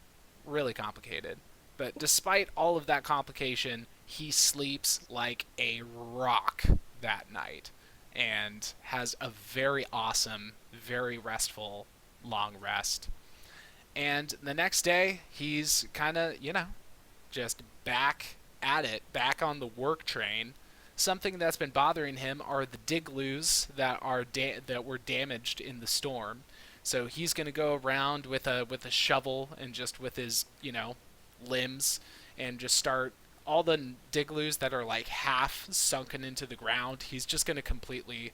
really complicated. But despite all of that complication, he sleeps like a rock that night and has a very awesome, very restful long rest. And the next day, he's kind of, just back at it, back on the work train. Something that's been bothering him are the digloos that were damaged in the storm. So he's going to go around with a shovel and just with his, limbs and just start all the digloos that are like half sunken into the ground. He's just going to completely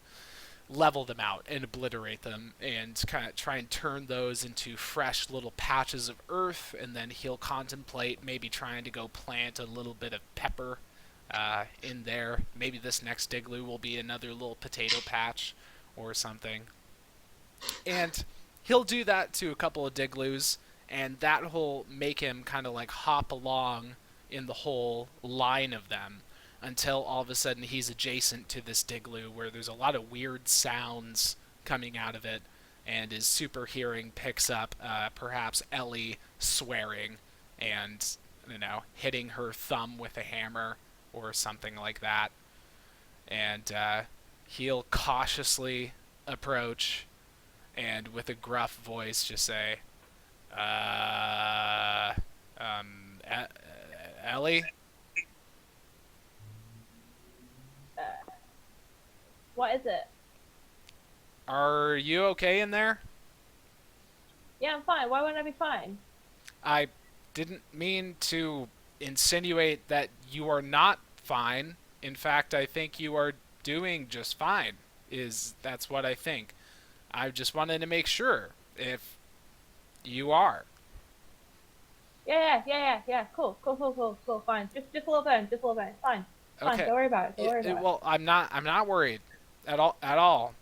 level them out and obliterate them and kind of try and turn those into fresh little patches of earth, and then he'll contemplate maybe trying to go plant a little bit of pepper in there. Maybe this next digloo will be another little potato patch or something. And he'll do that to a couple of digloos, and that will make him kind of like hop along in the whole line of them until all of a sudden he's adjacent to this digloo where there's a lot of weird sounds coming out of it, and his super hearing picks up perhaps Ellie swearing and hitting her thumb with a hammer or something like that. And he'll cautiously approach and with a gruff voice just say, Ellie? What is it? Are you okay in there? Yeah, I'm fine. Why wouldn't I be fine? I didn't mean to insinuate that you are not fine. In fact, I think you are doing just fine. That's what I think. I just wanted to make sure if you are. Yeah. Cool. Fine. Just a little bit. Fine. Fine. Okay. Don't worry about it. Well, I'm not worried at all.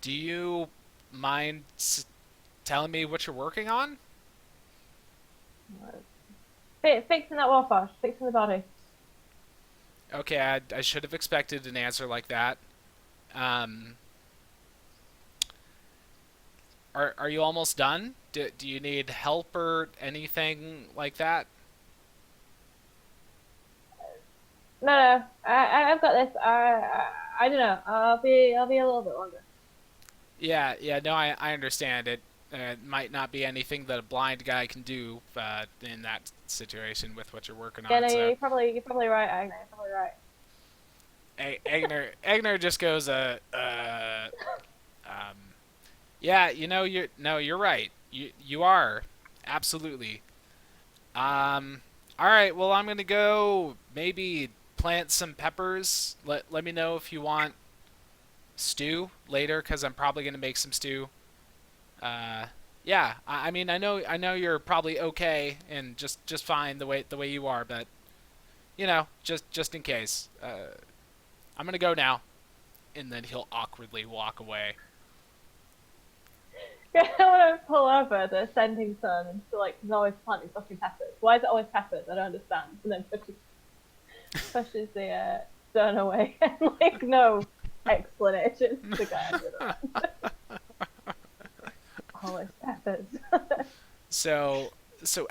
Do you mind telling me what you're working on? Fixing that wash. Fixing the body. Okay, I should have expected an answer like that. Are you almost done? Do you need help or anything like that? No. I've got this. I don't know. I'll be a little bit longer. Yeah. No, I understand it. It might not be anything that a blind guy can do in that situation with what you're working on. Yeah, no, so. you're probably right, Agner. You're probably right. Agner just goes, yeah, you're right. You are. Absolutely. All right, well, I'm going to go maybe plant some peppers. Let me know if you want stew later, because I'm probably going to make some stew. Yeah, I mean, I know you're probably okay and just fine the way you are, but just in case. I'm gonna go now, and then he'll awkwardly walk away. Yeah, I want to pull over the ascending sun and feel like he's always planting fucking peppers. Why is it always peppers? I don't understand. And then pushes the stone away and like no explanation. The guy under the always peppers. So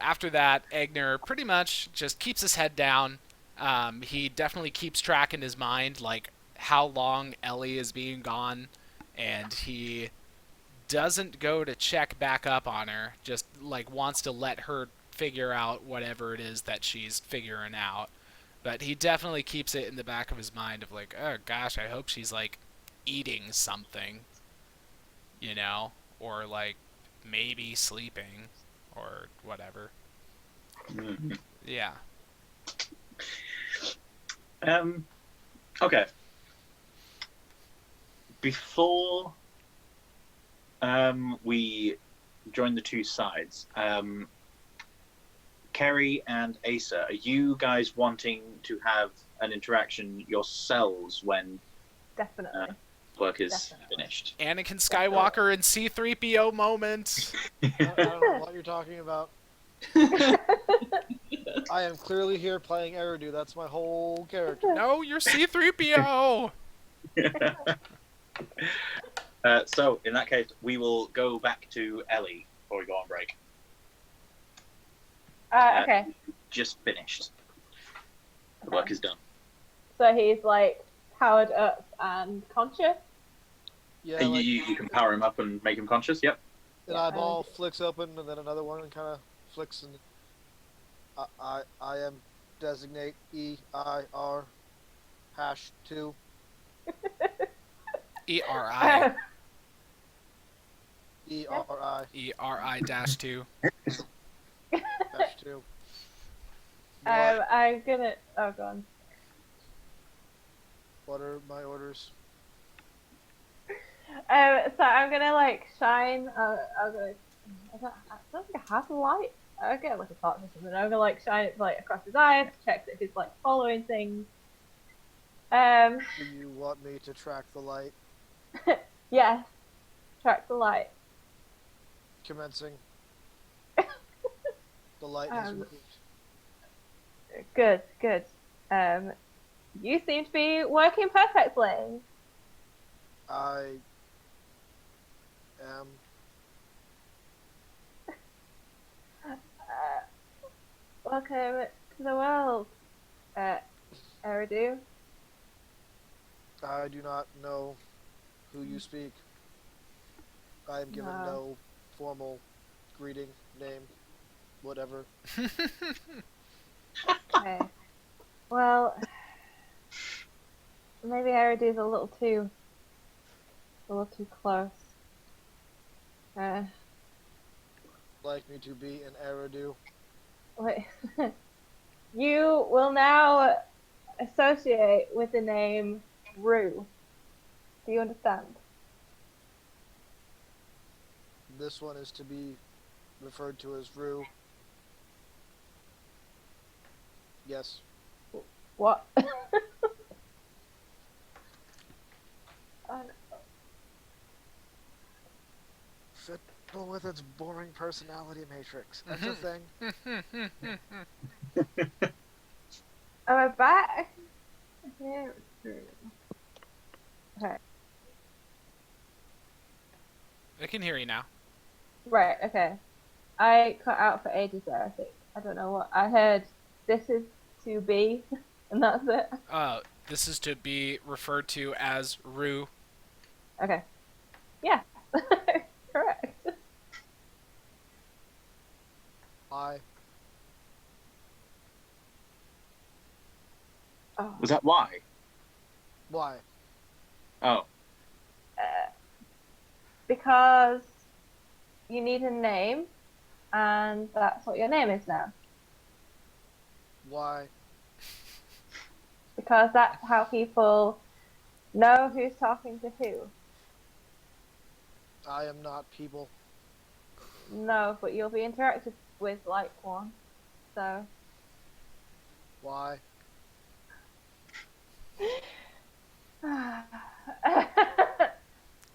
after that, Agner pretty much just keeps his head down. He definitely keeps track in his mind, like, how long Ellie is being gone, and he doesn't go to check back up on her, just, like, wants to let her figure out whatever it is that she's figuring out. But he definitely keeps it in the back of his mind of, like, oh, gosh, I hope she's, like, eating something, or, like, maybe sleeping, or whatever. Mm-hmm. Yeah. Okay. before we join the two sides, Kerry and Asa, are you guys wanting to have an interaction yourselves when Definitely. work is Definitely. finished? Anakin Skywalker and C-3PO moment. I don't know what you're talking about. I am clearly here playing Eridu. That's my whole character. No, you're C-3PO. So, in that case, we will go back to Ellie before we go on break. Okay. Just finished. The work is done. So he's like powered up and conscious. Yeah, you, like you can power him up and make him conscious, yep. an eyeball flicks open, and then another one kind of flicks, and I am designate EIR #2. E-R-I. ERI E-R-I-2. #2. I'm gonna. Oh, go on. What are my orders? So I'm gonna like shine. I'm gonna. I don't think I have a light. I'll get like a torch or something. I'm gonna like shine it like across his eyes, check that he's like following things. Do you want me to track the light? Yes. Track the light. Commencing. The light is removed. Good, good. You seem to be working perfectly. I am. Welcome to the world, Eridu. I do not know who you speak. I am given no formal greeting, name, whatever. Okay. Well, maybe Eridu's a little too close. Like me to be an Eridu. Wait. You will now associate with the name Rue. Do you understand? This one is to be referred to as Rue. Yes. What? Oh, no. Fiddle with its boring personality matrix. That's a thing. Am I back? Okay. I can hear you now. Right, okay. I cut out for ages there, I think. I don't know what. I heard this is to be, and that's it. This is to be referred to as Rue. Okay. Yeah. Correct. I. Oh. Was that why? Why? Oh. Because you need a name, and that's what your name is now. Why? Because that's how people know who's talking to who. I am not people. No, but you'll be interacted with like one. So. Why?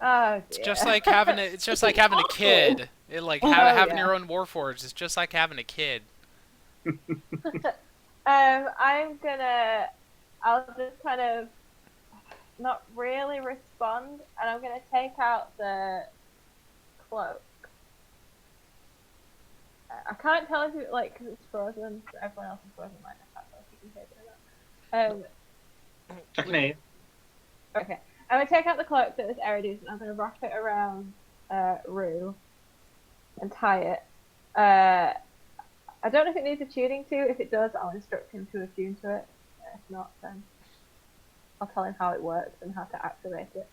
Oh, dear. It's just like having a. It's just like having a kid. It like having your own Warforged. It's just like having a kid. I'll just kind of not really respond, and I'm gonna take out the cloak. I can't tell if it because it's frozen. So everyone else is frozen. Right? I can't tell if you can hear it. I can hear you. Okay, I'm gonna take out the cloak that is Eridu's, and I'm gonna wrap it around Rue and tie it. I don't know if it needs attuning to. If it does, I'll instruct him to attune to it. If not, then I'll tell him how it works and how to activate it.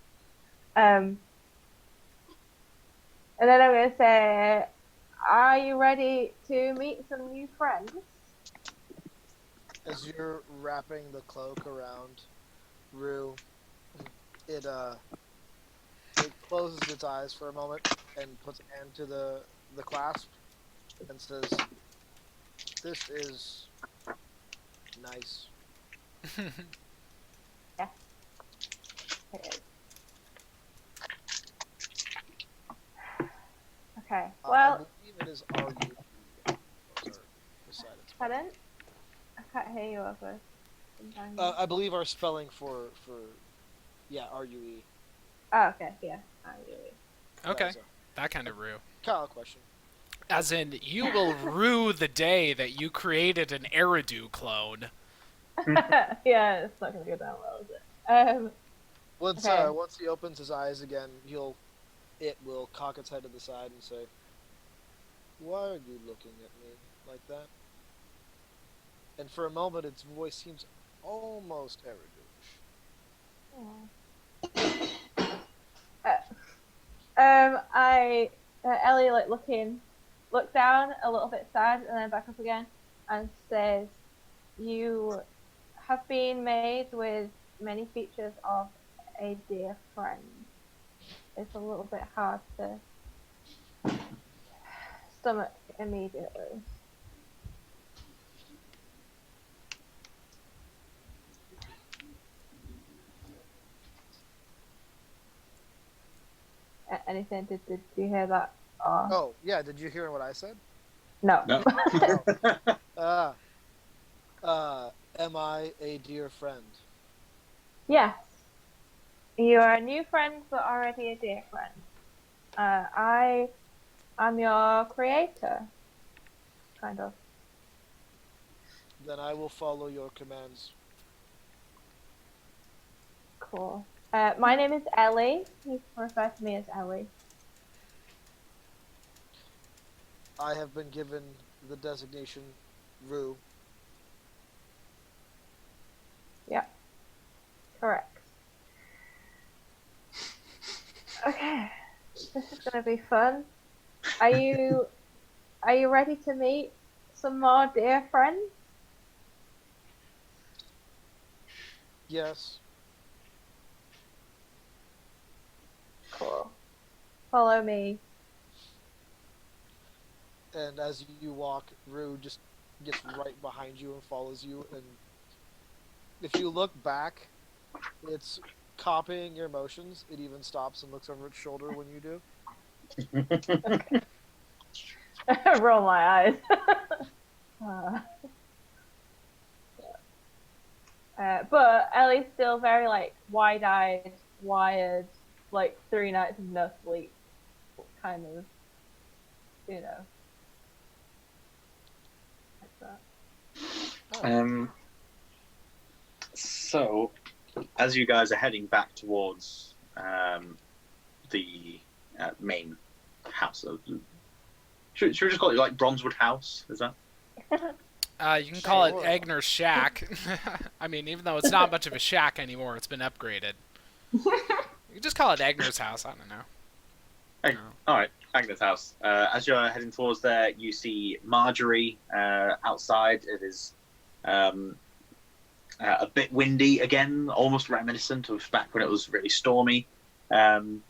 And then I'm going to say, are you ready to meet some new friends? As you're wrapping the cloak around Rue, it closes its eyes for a moment and puts a hand to the clasp and says, "This is nice." It is. Okay. I Well, believe it is RU. pardon? I can't hear you over. Sometimes. I believe our spelling for RUE. Oh, okay. Yeah. I really. Okay, that kind of rue. Kyle question. As in, you will rue the day that you created an Eridu clone. Yeah, it's not gonna go down well, is it? Once Okay. once he opens his eyes again, it will cock its head to the side and say, "Why are you looking at me like that?" And for a moment, its voice seems almost Eridu-ish. Ellie looks down a little bit sad and then back up again and says, "You have been made with many features of a dear friend. It's a little bit hard to stomach immediately." Anything? Did you hear that? Oh, yeah, did you hear what I said? No. No. Am I a dear friend? Yes. You are a new friend, but already a dear friend. I'm your creator. Kind of. Then I will follow your commands. Cool. My name is Ellie. You can refer to me as Ellie. I have been given the designation Rue. Yeah. Correct. Okay. This is gonna be fun. Are you ready to meet some more dear friends? Yes. Cool. Follow me. And as you walk, Rue just gets right behind you and follows you. And if you look back, it's copying your motions. It even stops and looks over its shoulder when you do. Roll my eyes. But Ellie's still very wide-eyed, wired, 3 nights of no sleep, kind of, like that. So, as you guys are heading back towards the main house, should we just call it Bronzewood House? Is that? You can call it Sure. Egner's Shack. I mean, even though it's not much of a shack anymore, it's been upgraded. You can just call it Egner's house. I don't know. Hey, all right, Agnes' house. As you're heading towards there, you see Marjorie outside. It is a bit windy again, almost reminiscent of back when it was really stormy. And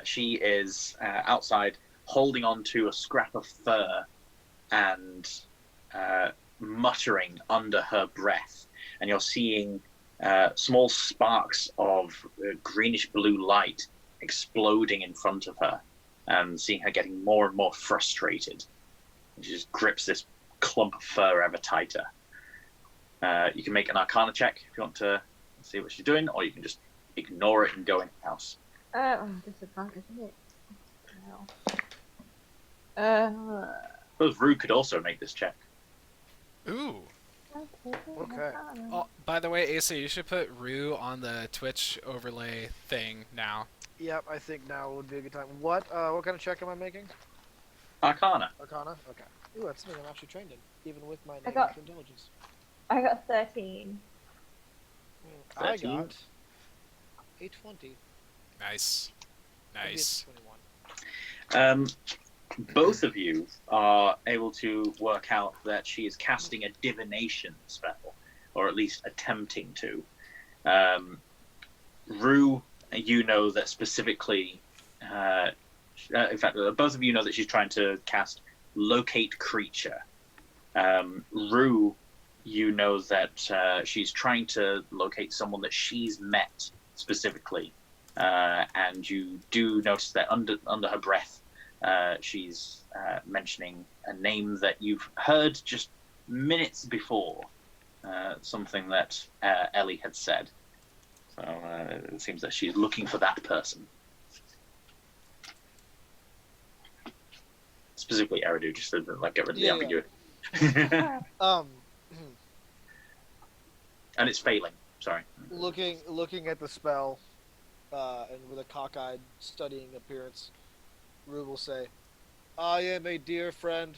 she is outside holding on to a scrap of fur and muttering under her breath. And you're seeing small sparks of greenish blue light exploding in front of her, and seeing her getting more and more frustrated. She just grips this clump of fur ever tighter. You can make an Arcana check if you want to see what she's doing, or you can just ignore it and go in the house. Disadvantage, isn't it? No. I suppose Rue could also make this check. Ooh. Okay. Oh, by the way, Asa, you should put Rue on the Twitch overlay thing now. Yep, I think now would be a good time. What kind of check am I making? Arcana. Arcana? Okay. Ooh, that's something I'm actually trained in, even with my got- negative intelligence. I got 13. I 13. got a 20. Nice. Maybe it's Nice. 21. Both of you are able to work out that she is casting a divination spell, or at least attempting to. Rue you know that specifically. In fact, both of you know that she's trying to cast Locate Creature. Rue, you know that she's trying to locate someone that she's met specifically, and you do notice that under her breath, she's mentioning a name that you've heard just minutes before, something that Ellie had said. So it seems that she's looking for that person. Specifically Eridu, just to get rid of the ambiguity. Um, And it's failing. Sorry. looking at the spell, and with a cockeyed, studying appearance, Rue will say, "I am a dear friend."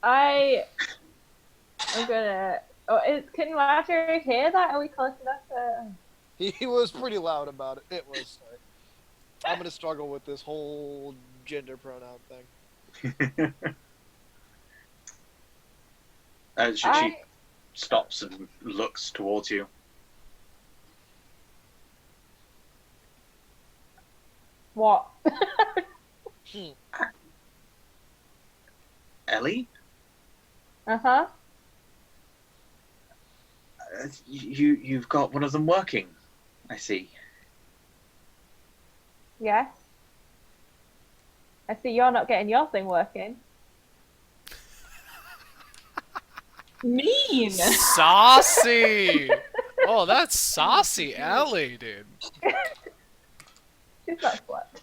I'm gonna. Oh, can Marjorie hear that? Are we close enough to? He was pretty loud about it. It was. I'm gonna struggle with this whole gender pronoun thing. She stops and looks towards you. What? Ellie? Uh-huh. You've got one of them working, I see. Yes. I see you're not getting your thing working. Mean. Saucy! Oh, that's saucy Ellie, dude. She's not slept.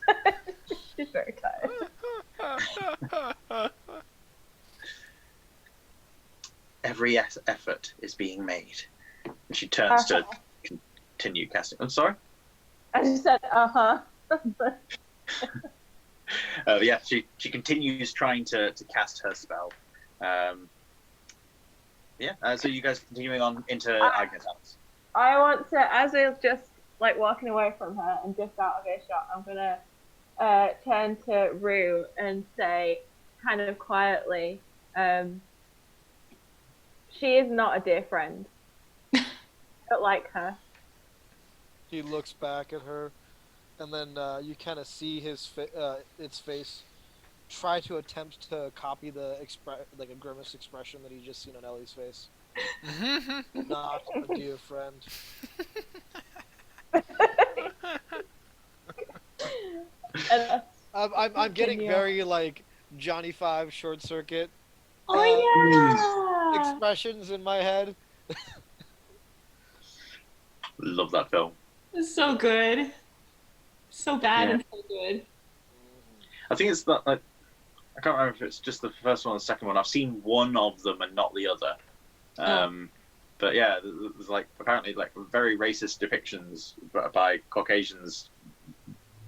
She's very tired. Every effort is being made. And she turns to continue casting. I'm sorry? I just said, uh-huh. Yeah, she continues trying to cast her spell. So you guys continuing on into Agnes' house. I want to, as we're just walking away from her and just out of earshot, I'm gonna turn to Rue and say, kind of quietly, she is not a dear friend. I don't like her. He looks back at her, and then you kind of see its face try to attempt to copy the a grimace expression that he just seen on Ellie's face. Not a dear friend. And I'm getting very Johnny Five Short Circuit Oh yeah. expressions in my head. Love that film. It's so good. So bad and so good. I think it's that. I can't remember if it's just the first one or the second one. I've seen one of them and not the other. But yeah, there's apparently very racist depictions by Caucasians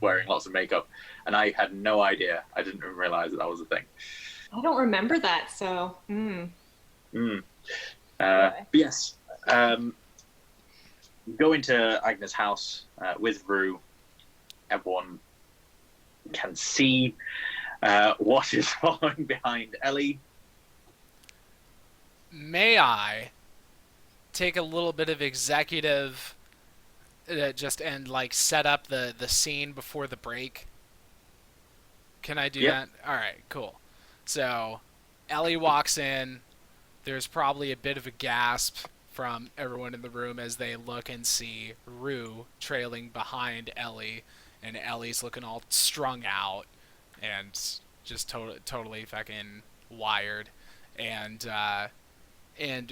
wearing lots of makeup, and I had no idea. I didn't even realize that was a thing. I don't remember that, so. But yes, go into Agnes' house with Rue. Everyone can see what is following behind Ellie. May I take a little bit of executive and set up the scene before the break? Can I do that? All right, cool. So Ellie walks in. There's probably a bit of a gasp from everyone in the room as they look and see Rue trailing behind Ellie, and Ellie's looking all strung out and just totally fucking wired. And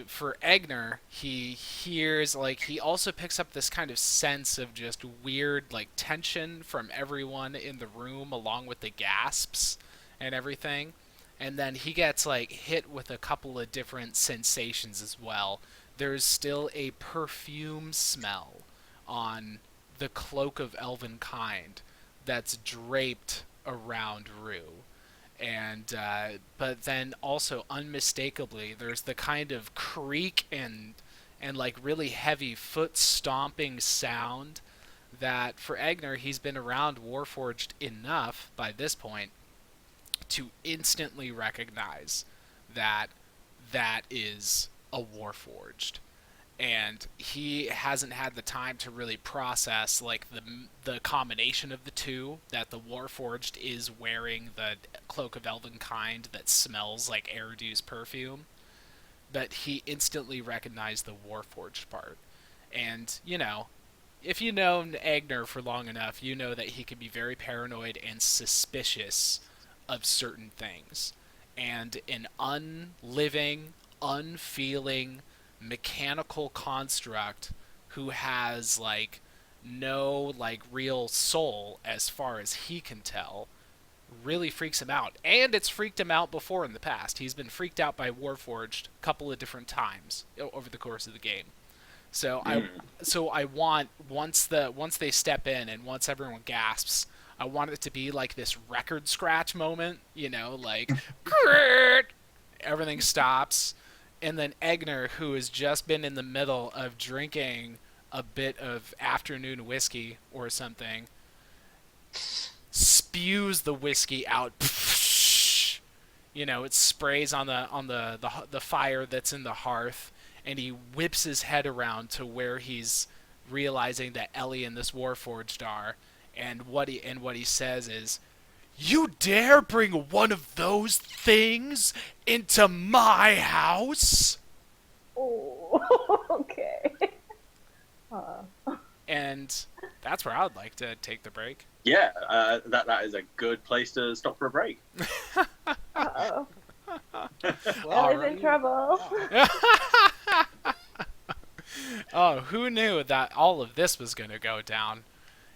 for Egner, he hears, he also picks up this kind of sense of just weird, tension from everyone in the room, along with the gasps and everything. And then he gets, hit with a couple of different sensations as well. There's still a perfume smell on the cloak of elven kind that's draped around Rue. And but then also unmistakably there's the kind of creak and really heavy foot stomping sound that for Egner, he's been around Warforged enough by this point to instantly recognize that is a Warforged. and he hasn't had the time to really process like the combination of the two, that the Warforged is wearing the cloak of Elvenkind that smells like Eridu's perfume, but he instantly recognized the Warforged part. And if you know Agner for long enough, you know that he can be very paranoid and suspicious of certain things. And an unliving, unfeeling, mechanical construct who has like no like real soul as far as he can tell really freaks him out. And it's freaked him out before in the past. He's been freaked out by Warforged a couple of different times over the course of the game. So I want once they step in and once everyone gasps, I want it to be like this record scratch moment, like everything stops, and then Egner, who has just been in the middle of drinking a bit of afternoon whiskey or something, spews the whiskey out. It sprays on the fire that's in the hearth, and he whips his head around to where he's realizing that Ellie and this Warforged are, and what he says is, "You dare bring one of those things into my house?" Oh, okay. And that's where I would like to take the break. Yeah, that is a good place to stop for a break. Uh-oh. Well, Ellie's in trouble. Oh, who knew that all of this was going to go down?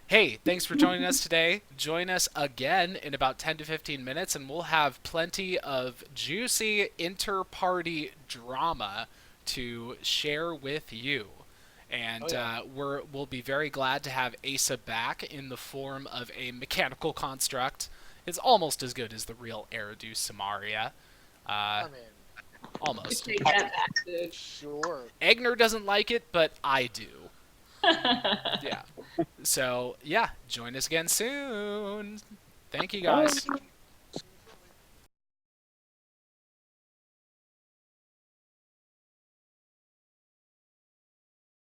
Hey, thanks for joining us today. Join us again in about 10 to 15 minutes, and we'll have plenty of juicy inter-party drama to share with you. And we'll be very glad to have Asa back in the form of a mechanical construct. It's almost as good as the real Eridu Samaria. I mean, Almost. Take that back, dude. sure. Egner doesn't like it, but I do. Yeah. So, yeah, join us again soon. Thank you, guys.